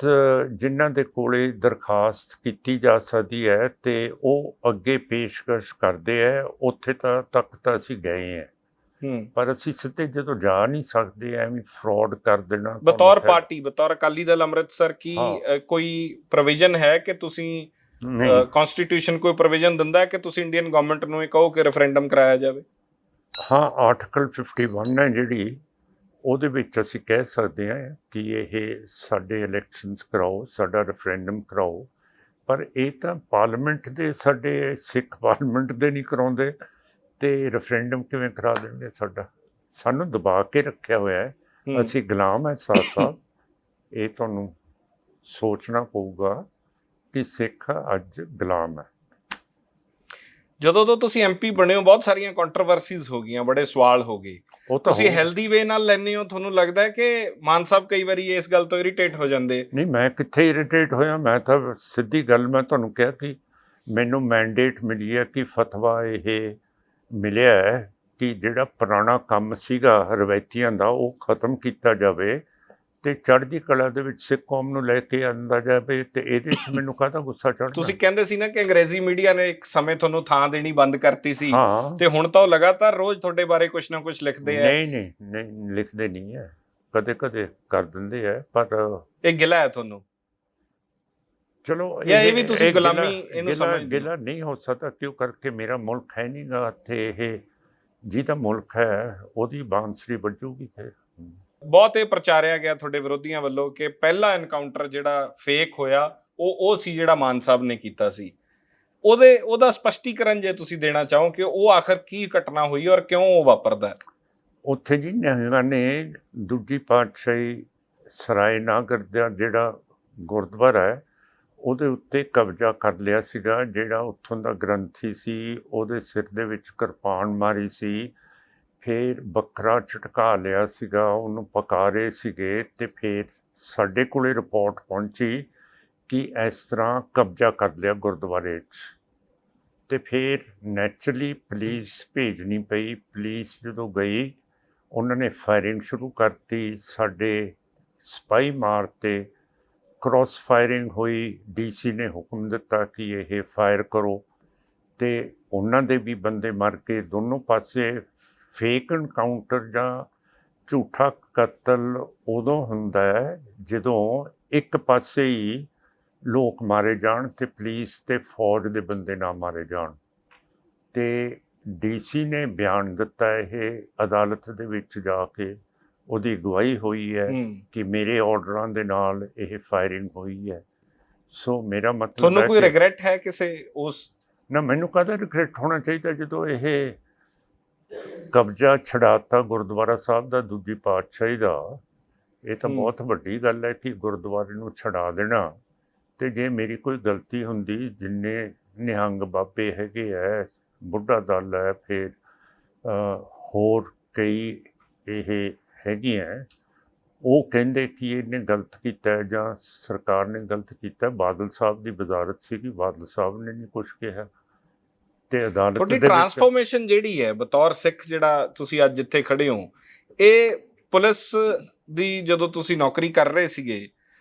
ਜਿਨ੍ਹਾਂ ਦੇ ਕੋਲੇ ਦਰਖਾਸਤ ਕੀਤੀ ਜਾ ਸਕਦੀ ਹੈ ਅਤੇ ਉਹ ਅੱਗੇ ਪੇਸ਼ਕਸ਼ ਕਰਦੇ ਹੈ। ਉੱਥੇ ਤੱਕ ਤਾਂ ਅਸੀਂ ਗਏ ਹਾਂ, ਪਰ ਅਸੀਂ ਸਿੱਧੇ ਜਦੋਂ ਜਾ ਨਹੀਂ ਸਕਦੇ, ਐਵੇਂ ਫਰਾਡ ਕਰ ਦੇਣਾ। ਬਤੌਰ ਪਾਰਟੀ, ਬਤੌਰ ਅਕਾਲੀ ਦਲ ਅੰਮ੍ਰਿਤਸਰ ਕੀ ਕੋਈ ਪ੍ਰੋਵੀਜ਼ਨ ਹੈ ਕਿ ਤੁਸੀਂ, ਕਨਸਟੀਟਿਊਸ਼ਨ ਕੋਈ ਪ੍ਰੋਵੀਜ਼ਨ ਦਿੰਦਾ ਹੈ ਕਿ ਤੁਸੀਂ ਇੰਡੀਅਨ ਗਵਰਨਮੈਂਟ ਨੂੰ ਇਹ ਕਹੋ ਕਿ ਰੈਫਰੈਂਡਮ ਕਰਾਇਆ ਜਾਵੇ? ਹਾਂ, ਆਰਟੀਕਲ 51 ਹੈ ਜਿਹੜੀ, ਉਹਦੇ ਵਿੱਚ ਅਸੀਂ ਕਹਿ ਸਕਦੇ ਹਾਂ ਕਿ ਇਹ ਸਾਡੇ ਇਲੈਕਸ਼ਨਸ ਕਰਾਓ, ਸਾਡਾ ਰੈਫਰੈਂਡਮ ਕਰਾਓ। ਪਰ ਇਹ ਤਾਂ ਪਾਰਲੀਮੈਂਟ ਦੇ, ਸਾਡੇ ਸਿੱਖ ਪਾਰਲੀਮੈਂਟ ਦੇ ਨਹੀਂ ਕਰਾਉਂਦੇ, ਅਤੇ ਰੈਫਰੈਂਡਮ ਕਿਵੇਂ ਕਰਾ ਦੇਣਗੇ ਸਾਡਾ? ਸਾਨੂੰ ਦਬਾ ਕੇ ਰੱਖਿਆ ਹੋਇਆ ਹੈ, ਅਸੀਂ ਗੁਲਾਮ ਹੈ ਸਾਹਿਬ। ਇਹ ਤੁਹਾਨੂੰ ਸੋਚਣਾ ਪਊਗਾ ਕਿ ਸਿੱਖ ਅੱਜ ਗੁਲਾਮ ਹੈ। ਜਦੋਂ ਤੋਂ ਤੁਸੀਂ ਐਮਪੀ ਬਣੇ ਹੋ ਬਹੁਤ ਸਾਰੀਆਂ ਕੰਟਰੋਵਰਸੀਜ਼ ਹੋ ਗਈਆਂ, ਬੜੇ ਸਵਾਲ ਹੋ ਗਏ। ਉਹ ਤਾਂ ਤੁਸੀਂ ਹੋ- ਹੈਲਦੀ ਵੇ ਨਾਲ ਲੈਂਦੇ ਹੋ, ਤੁਹਾਨੂੰ ਲੱਗਦਾ ਹੈ ਕਿ ਮਾਨ ਸਾਹਿਬ ਕਈ ਵਾਰੀ ਇਸ ਗੱਲ ਤੋਂ ਇਰੀਟੇਟ ਹੋ ਜਾਂਦੇ? ਨਹੀਂ, ਮੈਂ ਕਿੱਥੇ ਇਰੀਟੇਟ ਹੋਇਆ। ਮੈਂ ਤਾਂ ਸਿੱਧੀ ਗੱਲ, ਮੈਂ ਤੁਹਾਨੂੰ ਕਿਹਾ ਕਿ ਮੈਨੂੰ ਮੈਂਡੇਟ ਮਿਲੀ ਹੈ ਕਿ ਫਤਵਾ ਇਹ ਮਿਲਿਆ ਹੈ ਕਿ ਜਿਹੜਾ ਪੁਰਾਣਾ ਕੰਮ ਸੀਗਾ ਰਵਾਇਤੀਆਂ ਦਾ ਉਹ ਖਤਮ ਕੀਤਾ ਜਾਵੇ ਤੇ ਚੜ੍ਹਦੀ ਕਲਾ ਦੇ ਵਿੱਚ ਸਿੱਖ ਕੌਮ ਨੂੰ ਲੈ ਕੇ ਆਂਦਾ ਜਾਵੇ। ਤੇ ਇਹਦੇ ਵਿੱਚ ਮੈਨੂੰ ਕਾਹਦਾ ਗੁੱਸਾ ਚੜ੍ਹਦਾ? ਤੁਸੀਂ ਕਹਿੰਦੇ ਸੀ ਨਾ ਕਿ ਅੰਗਰੇਜ਼ੀ ਮੀਡੀਆ ਨੇ ਇੱਕ ਸਮੇਂ ਤੁਹਾਨੂੰ ਥਾਂ ਦੇਣੀ ਬੰਦ ਕਰਤੀ ਸੀ, ਹਾਂ, ਤੇ ਹੁਣ ਤਾਂ ਉਹ ਲਗਾਤਾਰ ਰੋਜ਼ ਤੁਹਾਡੇ ਬਾਰੇ ਕੁਝ ਨਾ ਕੁਝ ਲਿਖਦੇ ਆ। ਨਹੀਂ ਲਿਖਦੇ ਨਹੀਂ ਹੈ, ਕਦੇ ਕਦੇ ਕਰ ਦਿੰਦੇ ਹੈ, ਪਰ ਇਹ ਗਿਲਾ ਹੈ ਤੁਹਾਨੂੰ? ਚਲੋ ਜਾਂ ਇਹ ਵੀ ਤੁਸੀਂ ਗਿਲਾ- ਗੁਲਾਮੀ ਇਹਨੂੰ ਗਿਲਾ- ਸਮਝਦੇ ਹੋ? ਗਿਲਾ ਨਹੀਂ ਹੋ ਸਕਦਾ, ਕਿਉਂ ਕਰਕੇ ਮੇਰਾ ਮੁਲਕ ਹੈ ਨਹੀਂ ਗਾ ਤੇ ਇਹ ਜਿਹਦਾ ਮੁਲਕ ਹੈ ਉਹਦੀ ਬਾਂਸਰੀ ਵੱਜੂਗੀ ਫਿਰ। ਬਹੁਤ ਇਹ ਪ੍ਰਚਾਰਿਆ ਗਿਆ ਤੁਹਾਡੇ ਵਿਰੋਧੀਆਂ ਵੱਲੋਂ ਕਿ ਪਹਿਲਾ ਐਨਕਾਊਂਟਰ ਜਿਹੜਾ ਫੇਕ ਹੋਇਆ ਉਹ ਸੀ ਜਿਹੜਾ ਮਾਨ ਸਾਹਿਬ ਨੇ ਕੀਤਾ ਸੀ। ਉਹਦਾ ਸਪਸ਼ਟੀਕਰਨ ਜੇ ਤੁਸੀਂ ਦੇਣਾ ਚਾਹੋ ਕਿ ਉਹ ਆਖਰ ਕੀ ਘਟਨਾ ਹੋਈ ਔਰ ਕਿਉਂ ਉਹ ਵਾਪਰਦਾ ਹੈ। ਉੱਥੇ ਜੀ ਨਿਹੰਗਾਂ ਨੇ ਦੂਜੀ ਪਾਤਸ਼ਾਹੀ ਸਰਾਏ ਨਾਗਰ ਦਾ ਜਿਹੜਾ ਗੁਰਦੁਆਰਾ ਹੈ ਉਹਦੇ ਉੱਤੇ ਕਬਜ਼ਾ ਕਰ ਲਿਆ ਸੀਗਾ। ਜਿਹੜਾ ਉੱਥੋਂ ਦਾ ਗ੍ਰੰਥੀ ਸੀ ਉਹਦੇ ਸਿਰ ਦੇ ਵਿੱਚ ਕਿਰਪਾਨ ਮਾਰੀ ਸੀ, ਫਿਰ ਬੱਕਰਾ ਝਟਕਾ ਲਿਆ ਸੀਗਾ, ਉਹਨੂੰ ਪਕਾ ਰਹੇ ਸੀਗੇ। ਤੇ ਫਿਰ ਸਾਡੇ ਕੋਲੇ ਰਿਪੋਰਟ ਪਹੁੰਚੀ ਕਿ ਇਸ ਤਰ੍ਹਾਂ ਕਬਜ਼ਾ ਕਰ ਲਿਆ ਗੁਰਦੁਆਰੇ 'ਚ। ਤੇ ਫਿਰ ਨੈਚੁਰਲੀ ਪੁਲਿਸ ਭੇਜਣੀ ਪਈ। ਪੁਲਿਸ ਜਦੋਂ ਗਈ ਉਹਨਾਂ ਨੇ ਫਾਇਰਿੰਗ ਸ਼ੁਰੂ ਕਰਤੀ, ਸਾਡੇ ਸਿਪਾਹੀ ਮਾਰਤੇ, ਕ੍ਰੋਸ ਫਾਇਰਿੰਗ ਹੋਈ। ਡੀਸੀ ਨੇ ਹੁਕਮ ਦਿੱਤਾ ਕਿ ਇਹ ਫਾਇਰ ਕਰੋ ਤੇ ਉਹਨਾਂ ਦੇ ਵੀ ਬੰਦੇ ਮਰ ਕੇ ਦੋਨੋਂ ਪਾਸੇ। ਫੇਕ ਐਨਕਾਊਂਟਰ ਜਾਂ ਝੂਠਾ ਕਤਲ ਉਦੋਂ ਹੁੰਦਾ ਹੈ ਜਦੋਂ ਇੱਕ ਪਾਸੇ ਹੀ ਲੋਕ ਮਾਰੇ ਜਾਣ ਤੇ ਪੁਲਿਸ ਤੇ ਫੌਜ ਦੇ ਬੰਦੇ ਨਾ ਮਾਰੇ ਜਾਣ। ਤੇ ਡੀਸੀ ਨੇ ਬਿਆਨ ਦਿੱਤਾ ਇਹ ਅਦਾਲਤ ਦੇ ਵਿੱਚ ਜਾ ਕੇ, ਉਹਦੀ ਅਗਵਾਈ ਹੋਈ ਹੈ ਕਿ ਮੇਰੇ ਆਰਡਰਾਂ ਦੇ ਨਾਲ ਇਹ ਫਾਇਰਿੰਗ ਹੋਈ ਹੈ। ਸੋ ਮੇਰਾ ਮਤਲਬ ਤੁਹਾਨੂੰ ਕੋਈ ਰਿਗਰੈਟ ਹੈ ਕਿਸੇ ਉਸ? ਨਾ, ਮੈਨੂੰ ਕਾਹਦਾ ਰਿਗਰੈਟ ਹੋਣਾ ਚਾਹੀਦਾ ਜਦੋਂ ਇਹ ਕਬਜ਼ਾ ਛਡਾਤਾ ਗੁਰਦੁਆਰਾ ਸਾਹਿਬ ਦਾ ਦੂਜੀ ਪਾਤਸ਼ਾਹੀ ਦਾ। ਇਹ ਤਾਂ ਬਹੁਤ ਵੱਡੀ ਗੱਲ ਹੈ ਕਿ ਗੁਰਦੁਆਰੇ ਨੂੰ ਛਡਾ ਦੇਣਾ। ਤੇ ਜੇ ਮੇਰੀ ਕੋਈ ਗਲਤੀ ਹੁੰਦੀ, ਜਿੰਨੇ ਨਿਹੰਗ ਬਾਬੇ ਹੈਗੇ ਹੈ, ਬੁੱਢਾ ਦਲ ਹੈ, ਫਿਰ ਹੋਰ ਕਈ ਇਹ ਹੈਗੀਆਂ, ਉਹ ਕਹਿੰਦੇ ਕਿ ਇਹਨੇ ਗਲਤ ਕੀਤਾ ਜਾਂ ਸਰਕਾਰ ਨੇ ਗਲਤ ਕੀਤਾ। ਬਾਦਲ ਸਾਹਿਬ ਦੀ ਵਜ਼ਾਰਤ ਸੀਗੀ, ਬਾਦਲ ਸਾਹਿਬ ਨੇ ਨਹੀਂ ਕੁਛ ਕਿਹਾ। ਤੇ ਅਦਾਲਤ ਤੁਹਾਡੀ ਦੇ ਟਰਾਂਸਫੋਰਮੇਸ਼ਨ ਜਿਹੜੀ ਹੈ ਬਤੌਰ ਸਿੱਖ, ਜਿਹੜਾ ਤੁਸੀਂ ਅੱਜ ਜਿੱਥੇ ਖੜੇ ਹੋ, ਇਹ ਪੁਲਿਸ ਦੀ ਜਦੋਂ ਤੁਸੀਂ ਨੌਕਰੀ ਕਰ ਰਹੇ ਸੀਗੇ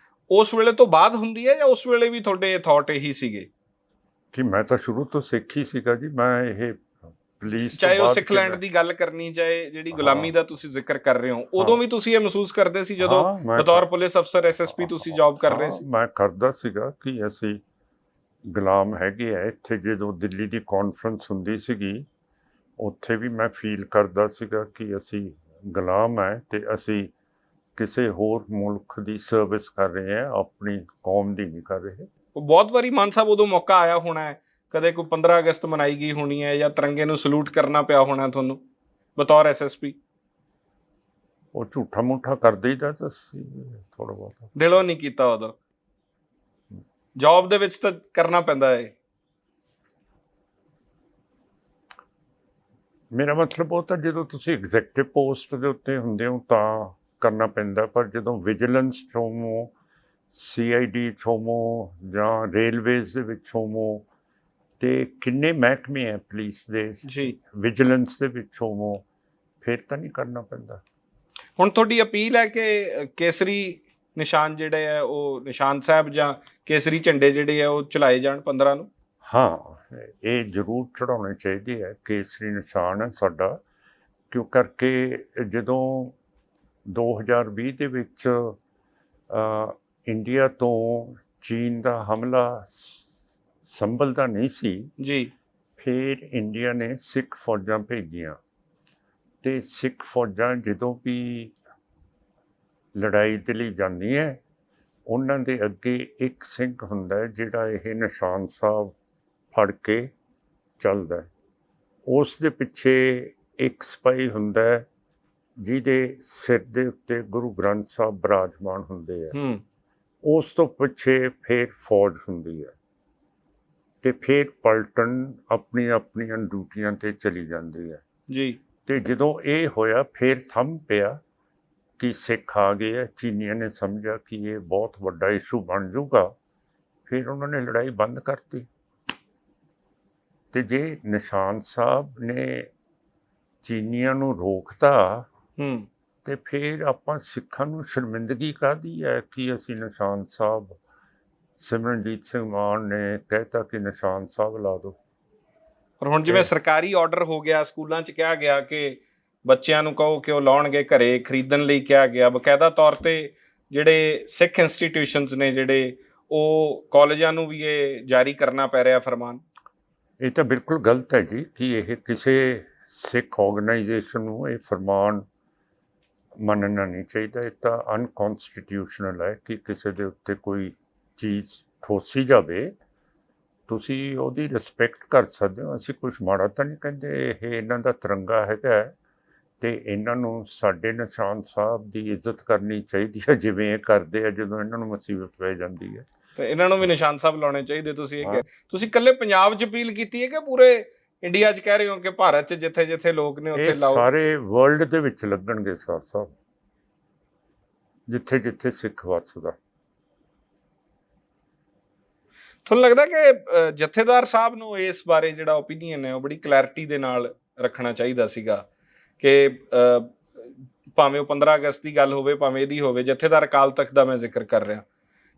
ਉਸ ਵੇਲੇ ਤੋਂ ਬਾਅਦ ਹੁੰਦੀ ਹੈ ਜਾਂ ਉਸ ਵੇਲੇ ਵੀ ਤੁਹਾਡੇ ਥਾਟ ਇਹੀ ਸੀਗੇ? ਕਿ ਮੈਂ ਤਾਂ ਸ਼ੁਰੂ ਤੋਂ ਸਿੱਖ ਹੀ ਸੀਗਾ ਜੀ। ਮੈਂ ਇਹ ਪੁਲਿਸ ਚਾਹੇ ਉਹ ਸਿੱਖ ਲੈਂਡ ਦੀ ਗੱਲ ਕਰਨੀ, ਚਾਹੇ ਜਿਹੜੀ ਗੁਲਾਮੀ ਦਾ ਤੁਸੀਂ ਜ਼ਿਕਰ ਕਰ ਰਹੇ ਹੋ, ਉਦੋਂ ਵੀ ਤੁਸੀਂ ਇਹ ਮਹਿਸੂਸ ਕਰਦੇ ਸੀ ਜਦੋਂ ਬਤੌਰ ਪੁਲਿਸ ਅਫਸਰ ਐਸਐਸਪੀ ਤੁਸੀਂ ਜੌਬ ਕਰ ਰਹੇ ਸੀ? ਮੈਂ ਕਰਦਾ ਸੀਗਾ ਕਿ ਅਸੀਂ ਗੁਲਾਮ ਹੈਗੇ ਆ। ਇੱਥੇ ਜਦੋਂ ਦਿੱਲੀ ਦੀ ਕਾਨਫਰੰਸ ਹੁੰਦੀ ਸੀਗੀ ਉੱਥੇ ਵੀ ਮੈਂ ਫੀਲ ਕਰਦਾ ਸੀਗਾ ਕਿ ਅਸੀਂ ਗੁਲਾਮ ਹੈ ਤੇ ਅਸੀਂ ਕਿਸੇ ਹੋਰ ਮੁਲਕ ਦੀ ਸਰਵਿਸ ਕਰ ਰਹੇ ਹਾਂ, ਆਪਣੀ ਕੌਮ ਦੀ ਨਹੀਂ ਕਰ ਰਹੇ। ਬਹੁਤ ਵਾਰੀ ਮਾਨ ਸਾਹਿਬ ਉਦੋਂ ਮੌਕਾ ਆਇਆ ਹੋਣਾ ਹੈ, ਕਦੇ ਕੋਈ 15 ਅਗਸਤ ਮਨਾਈ ਗਈ ਹੋਣੀ ਹੈ ਜਾਂ ਤਿਰੰਗੇ ਨੂੰ ਸਲੂਟ ਕਰਨਾ ਪਿਆ ਹੋਣਾ ਤੁਹਾਨੂੰ ਬਤੌਰ ਐਸਐਸਪੀ? ਉਹ ਝੂਠਾ ਮੂਠਾ ਕਰ ਦਈਦਾ ਤਾਂ ਥੋੜਾ ਬਹੁਤ, ਦਿਲੋਂ ਨਹੀਂ ਕੀਤਾ ਉਦੋਂ? ਜੌਬ ਦੇ ਵਿੱਚ ਤਾਂ ਕਰਨਾ ਪੈਂਦਾ ਹੈ। ਮੇਰਾ ਮਤਲਬ ਉਹ ਤਾਂ ਜਦੋਂ ਤੁਸੀਂ ਐਗਜ਼ੈਕਟਿਵ ਪੋਸਟ ਦੇ ਉੱਤੇ ਹੁੰਦੇ ਹੋ ਤਾਂ ਕਰਨਾ ਪੈਂਦਾ, ਪਰ ਜਦੋਂ ਵਿਜੀਲੈਂਸ 'ਚ ਹੋਵੋ, CID 'ਚ ਹੋਵੋ ਜਾਂ ਰੇਲਵੇਜ਼ ਦੇ ਵਿੱਚ ਹੋਵੋ, ਤੇ ਕਿੰਨੇ ਮਹਿਕਮੇ ਹੈ ਪੁਲਿਸ ਦੇ ਜੀ, ਵਿਜੀਲੈਂਸ ਦੇ ਵਿੱਚ ਹੋਵੋ, ਫਿਰ ਤਾਂ ਨਹੀਂ ਕਰਨਾ ਪੈਂਦਾ। ਹੁਣ ਤੁਹਾਡੀ ਅਪੀਲ ਹੈ ਕਿ ਕੇਸਰੀ ਨਿਸ਼ਾਨ ਜਿਹੜੇ ਹੈ ਉਹ ਨਿਸ਼ਾਨ ਸਾਹਿਬ ਜਾਂ ਕੇਸਰੀ ਝੰਡੇ ਜਿਹੜੇ ਆ ਉਹ ਚਲਾਏ ਜਾਣ 15 ਨੂੰ? ਹਾਂ, ਇਹ ਜ਼ਰੂਰ ਚੜਾਉਣੇ ਚਾਹੀਦੇ ਹੈ। ਕੇਸਰੀ ਨਿਸ਼ਾਨ ਹੈ ਸਾਡਾ, ਕਿਉਂ ਕਰਕੇ ਜਦੋਂ 2020 ਦੇ ਵਿੱਚ ਇੰਡੀਆ ਤੋਂ ਚੀਨ ਦਾ ਹਮਲਾ ਸੰਭਲਦਾ ਨਹੀਂ ਸੀ ਜੀ, ਫਿਰ ਇੰਡੀਆ ਨੇ ਸਿੱਖ ਫੌਜਾਂ ਭੇਜੀਆਂ। ਤੇ ਸਿੱਖ ਫੌਜਾਂ ਜਦੋਂ ਵੀ ਲੜਾਈ ਦੇ ਲਈ ਜਾਂਦੀ ਹੈ ਉਹਨਾਂ ਦੇ ਅੱਗੇ ਇੱਕ ਸਿੰਘ ਹੁੰਦਾ ਹੈ ਜਿਹੜਾ ਇਹ ਨਿਸ਼ਾਨ ਸਾਹਿਬ ਫੜ ਕੇ ਚੱਲਦਾ ਹੈ। ਉਸ ਦੇ ਪਿੱਛੇ ਇੱਕ ਸਿਪਾਹੀ ਹੁੰਦਾ ਹੈ ਜਿਹਦੇ ਸਿਰ ਦੇ ਉੱਤੇ ਗੁਰੂ ਗ੍ਰੰਥ ਸਾਹਿਬ ਬਿਰਾਜਮਾਨ ਹੁੰਦੇ ਆ। ਉਸ ਤੋਂ ਪਿੱਛੇ ਫਿਰ ਫੌਜ ਹੁੰਦੀ ਹੈ ਤੇ ਫਿਰ ਪਲਟਨ ਆਪਣੀਆਂ ਡਿਊਟੀਆਂ ਤੇ ਚਲੀ ਜਾਂਦੀ ਹੈ। ਜੀ ਤੇ ਜਦੋਂ ਇਹ ਹੋਇਆ ਫਿਰ ਥੰਮ ਪਿਆ ਕਿ ਸਿੱਖ ਆ ਗਏ ਆ, ਚੀਨੀਆਂ ਨੇ ਸਮਝਿਆ ਕਿ ਇਹ ਬਹੁਤ ਵੱਡਾ ਇਸ਼ੂ ਬਣ ਜਾਊਗਾ, ਫਿਰ ਉਹਨਾਂ ਨੇ ਲੜਾਈ ਬੰਦ ਕਰਤੀ। ਤੇ ਜੇ ਨਿਸ਼ਾਨ ਸਾਹਿਬ ਨੇ ਚੀਨੀਆਂ ਨੂੰ ਰੋਕਤਾ ਹੂੰ ਤੇ ਫਿਰ ਆਪਾਂ ਸਿੱਖਾਂ ਨੂੰ ਸ਼ਰਮਿੰਦਗੀ ਕਾਹਦੀ ਹੈ ਕਿ ਅਸੀਂ ਨਿਸ਼ਾਨ ਸਾਹਿਬ, ਸਿਮਰਨਜੀਤ ਸਿੰਘ ਮਾਨ ਨੇ ਕਹਿਤਾ ਕਿ ਨਿਸ਼ਾਨ ਸਾਹਿਬ ਲਾ ਦਿਓ। ਪਰ ਹੁਣ ਜਿਵੇਂ ਸਰਕਾਰੀ ਆਰਡਰ ਹੋ ਗਿਆ, ਸਕੂਲਾਂ 'ਚ ਕਿਹਾ ਗਿਆ ਕਿ ਬੱਚਿਆਂ ਨੂੰ ਕਹੋ ਕਿ ਉਹ ਲਾਉਣਗੇ, ਘਰੇ ਖਰੀਦਣ ਲਈ ਕਿਹਾ ਗਿਆ, ਬਕਾਇਦਾ ਤੌਰ ਤੇ ਜਿਹੜੇ ਸਿੱਖ ਇੰਸਟੀਟਿਊਸ਼ਨਸ ਨੇ ਜਿਹੜੇ ਉਹ ਕਾਲਜਾਂ ਨੂੰ ਵੀ ਇਹ ਜਾਰੀ ਕਰਨਾ ਪੈ ਰਿਹਾ ਫਰਮਾਨ। ਇਹ ਤਾਂ ਬਿਲਕੁਲ ਗਲਤ ਹੈ ਜੀ ਕਿ ਇਹ ਕਿਸੇ ਸਿੱਖ ਆਰਗੇਨਾਈਜੇਸ਼ਨ ਨੂੰ ਇਹ ਫਰਮਾਨ ਮੰਨਣਾ ਨਹੀਂ ਚਾਹੀਦਾ। ਇਹ ਤਾਂ ਅਨਕਨਸਟੀਟਿਊਸ਼ਨਲ ਹੈ ਕਿ ਕਿਸੇ ਦੇ ਉੱਤੇ ਕੋਈ ਚੀਜ਼ ਠੋਸੀ ਜਾਵੇ। ਤੁਸੀਂ ਉਹਦੀ ਰਿਸਪੈਕਟ ਕਰ ਸਕਦੇ ਹੋ, ਅਸੀਂ ਕੁਛ ਮਾੜਾ ਤਾਂ ਨਹੀਂ ਕਹਿੰਦੇ। ਇਹ ਇਹਨਾਂ ਦਾ ਤਿਰੰਗਾ ਹੈਗਾ ਅਤੇ ਇਹਨਾਂ ਨੂੰ ਸਾਡੇ ਨਿਸ਼ਾਨ ਸਾਹਿਬ ਦੀ ਇੱਜ਼ਤ ਕਰਨੀ ਚਾਹੀਦੀ ਹੈ ਜਿਵੇਂ ਇਹ ਕਰਦੇ ਆ ਜਦੋਂ ਇਹਨਾਂ ਨੂੰ ਮੁਸੀਬਤ ਪੈ ਜਾਂਦੀ ਹੈ। ਤੇ ਇਹਨਾਂ ਨੂੰ ਵੀ ਨਿਸ਼ਾਨ ਸਾਹਿਬ ਲਾਉਣੇ ਚਾਹੀਦੇ। ਤੁਸੀਂ ਇਹ ਤੁਸੀਂ ਇਕੱਲੇ ਪੰਜਾਬ 'ਚ ਅਪੀਲ ਕੀਤੀ ਹੈ ਕਿ ਪੂਰੇ ਇੰਡੀਆ 'ਚ ਕਹਿ ਰਹੇ ਹੋ ਕਿ ਭਾਰਤ 'ਚ ਜਿੱਥੇ ਜਿੱਥੇ ਲੋਕ ਨੇ ਉੱਥੇ ਲਾਓ? ਸਾਰੇ ਵਰਲਡ ਦੇ ਵਿੱਚ ਲੱਗਣਗੇ ਸਰ ਸਾਹਿਬ, ਜਿੱਥੇ ਜਿੱਥੇ ਸਿੱਖ ਵੱਸਦਾ। ਤੁਹਾਨੂੰ ਲੱਗਦਾ ਕਿ ਜਥੇਦਾਰ ਸਾਹਿਬ ਨੂੰ ਇਸ ਬਾਰੇ ਜਿਹੜਾ ਓਪੀਨੀਅਨ ਹੈ ਉਹ ਬੜੀ ਕਲੈਰਿਟੀ ਦੇ ਨਾਲ ਰੱਖਣਾ ਚਾਹੀਦਾ ਸੀਗਾ ਕਿ ਭਾਵੇਂ ਉਹ 15 ਅਗਸਤ ਦੀ ਗੱਲ ਹੋਵੇ, ਭਾਵੇਂ ਇਹਦੀ ਹੋਵੇ, ਜਥੇਦਾਰ ਅਕਾਲ ਤਖਤ ਦਾ ਮੈਂ ਜ਼ਿਕਰ ਕਰ ਰਿਹਾ,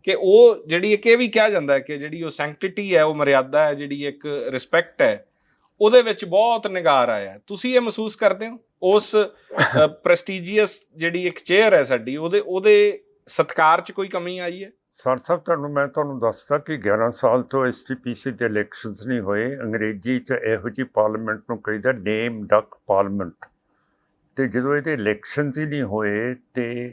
ਕਿ ਉਹ ਜਿਹੜੀ ਇੱਕ ਇਹ ਵੀ ਕਿਹਾ ਜਾਂਦਾ ਹੈ ਕਿ ਜਿਹੜੀ ਉਹ ਸੈਂਕਟਿਟੀ ਹੈ, ਉਹ ਮਰਿਆਦਾ ਹੈ, ਜਿਹੜੀ ਇੱਕ ਰਿਸਪੈਕਟ ਹੈ, ਉਹਦੇ ਵਿੱਚ ਬਹੁਤ ਨਿਗਾਰ ਆਇਆ। ਤੁਸੀਂ ਇਹ ਮਹਿਸੂਸ ਕਰਦੇ ਹੋ ਉਸ ਪ੍ਰੈਸਟੀਜੀਅਸ ਜਿਹੜੀ ਇੱਕ ਚੇਅਰ ਹੈ ਸਾਡੀ, ਉਹਦੇ ਸਤਿਕਾਰ 'ਚ ਕੋਈ ਕਮੀ ਆਈ ਹੈ? ਸਰ ਸਾਹਿਬ ਤੁਹਾਨੂੰ ਦੱਸਦਾ ਕਿ 11 ਸਾਲ ਤੋਂ STPC ਦੇ ਇਲੈਕਸ਼ਨਸ ਨਹੀਂ ਹੋਏ। ਅੰਗਰੇਜ਼ੀ 'ਚ ਇਹੋ ਜਿਹੀ ਪਾਰਲੀਮੈਂਟ ਨੂੰ ਕਹੀਦਾ ਨੇਮ ਡਕ ਪਾਰਲੀਮੈਂਟ। ਅਤੇ ਜਦੋਂ ਇਹਦੇ ਇਲੈਕਸ਼ਨਸ ਹੀ ਨਹੀਂ ਹੋਏ ਅਤੇ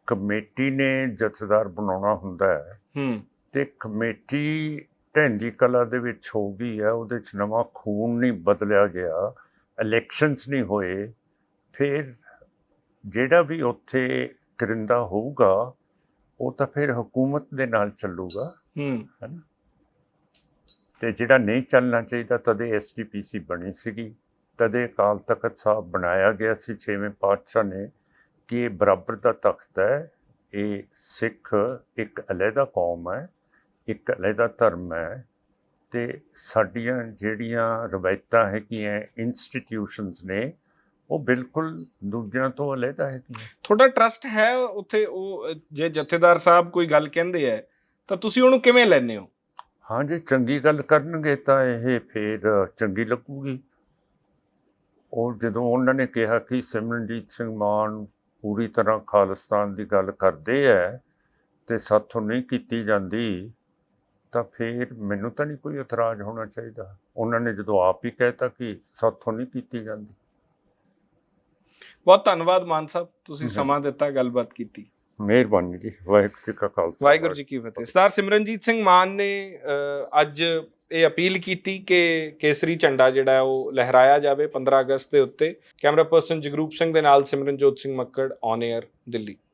ਕਮੇਟੀ ਨੇ ਜਥੇਦਾਰ ਬਣਾਉਣਾ ਹੁੰਦਾ ਹੈ ਅਤੇ ਕਮੇਟੀ ਢਹਿੰਦੀ ਕਲਾ ਦੇ ਵਿੱਚ ਹੋ ਗਈ ਹੈ, ਉਹਦੇ 'ਚ ਨਵਾਂ ਖੂਨ ਨਹੀਂ ਬਦਲਿਆ ਗਿਆ, ਇਲੈਕਸ਼ਨਸ ਨਹੀਂ ਹੋਏ, ਫਿਰ ਜਿਹੜਾ ਵੀ ਉੱਥੇ ਕਰਿੰਦਾ ਹੋਊਗਾ ਉਹ ਤਾਂ ਫਿਰ ਹਕੂਮਤ ਦੇ ਨਾਲ ਚੱਲੂਗਾ, ਹੈ ਨਾ। ਅਤੇ ਜਿਹੜਾ ਨਹੀਂ ਚੱਲਣਾ ਚਾਹੀਦਾ, ਤਦੇ STPC ਬਣੀ ਸੀਗੀ, ਤਦੇ ਅਕਾਲ ਤਖਤ ਸਾਹਿਬ ਬਣਾਇਆ ਗਿਆ ਸੀ 6ਵੇਂ ਪਾਤਸ਼ਾਹ ਨੇ ਕਿ ਇਹ ਬਰਾਬਰ ਦਾ ਤਖਤ ਹੈ। ਇਹ ਸਿੱਖ ਇੱਕ ਅਲੱਗਾ ਕੌਮ ਹੈ, ਇੱਕ ਅਲੱਗਾ ਧਰਮ ਹੈ, ਅਤੇ ਸਾਡੀਆਂ ਜਿਹੜੀਆਂ ਰਵਾਇਤਾਂ ਹੈਗੀਆਂ, ਇੰਸਟੀਟਿਊਸ਼ਨਸ ਨੇ, ਉਹ ਬਿਲਕੁਲ ਦੂਜਿਆਂ ਤੋਂ ਅਲੱਗਾ ਹੈਗੀਆਂ। ਤੁਹਾਡਾ ਟਰਸਟ ਹੈ ਉੱਥੇ? ਉਹ ਜੇ ਜਥੇਦਾਰ ਸਾਹਿਬ ਕੋਈ ਗੱਲ ਕਹਿੰਦੇ ਹੈ ਤਾਂ ਤੁਸੀਂ ਉਹਨੂੰ ਕਿਵੇਂ ਲੈਂਦੇ ਹੋ? ਹਾਂ, ਜੇ ਚੰਗੀ ਗੱਲ ਕਰਨਗੇ ਤਾਂ ਇਹ ਫਿਰ ਚੰਗੀ ਲੱਗੂਗੀ। ਉਹ ਜਦੋਂ ਉਹਨਾਂ ਨੇ ਕਿਹਾ ਕਿ ਸਿਮਰਨਜੀਤ ਸਿੰਘ ਮਾਨ ਪੂਰੀ ਤਰ੍ਹਾਂ ਖਾਲਿਸਤਾਨ ਦੀ ਗੱਲ ਕਰਦੇ ਹੈ ਅਤੇ ਸਾਥੋਂ ਨਹੀਂ ਕੀਤੀ ਜਾਂਦੀ, ਤਾਂ ਫਿਰ ਮੈਨੂੰ ਤਾਂ ਨਹੀਂ ਕੋਈ ਇਤਰਾਜ਼ ਹੋਣਾ ਚਾਹੀਦਾ। ਉਹਨਾਂ ਨੇ ਜਦੋਂ ਆਪ ਹੀ ਕਹਿਤਾ ਕਿ ਸਾਥੋਂ ਨਹੀਂ ਕੀਤੀ ਜਾਂਦੀ। ਬਹੁਤ ਧੰਨਵਾਦ ਮਾਨ ਸਾਹਿਬ, ਤੁਸੀਂ ਸਮਾਂ ਦਿੱਤਾ, ਗੱਲਬਾਤ ਕੀਤੀ। ਮਿਹਰਬਾਨੀ ਜੀ। ਵਾਹਿਗੁਰੂ ਜੀ ਕਾ ਖਾਲਸਾ, ਵਾਹਿਗੁਰੂ ਜੀ ਕੀ ਫਤਿਹ। ਸਰਦਾਰ ਸਿਮਰਨਜੀਤ ਸਿੰਘ ਮਾਨ ਨੇ ਅੱਜ ਇਹ ਅਪੀਲ ਕੀਤੀ ਕਿ ਕੇਸਰੀ ਝੰਡਾ ਜਿਹੜਾ ਉਹ ਲਹਿਰਾਇਆ ਜਾਵੇ 15 ਅਗਸਤ ਦੇ ਉੱਤੇ। ਕੈਮਰਾ ਪਰਸਨ ਜਗਰੂਪ ਸਿੰਘ ਦੇ ਨਾਲ ਸਿਮਰਨਜੋਤ ਸਿੰਘ ਮੱਕੜ, ਔਨ 에ਅਰ, ਦਿੱਲੀ।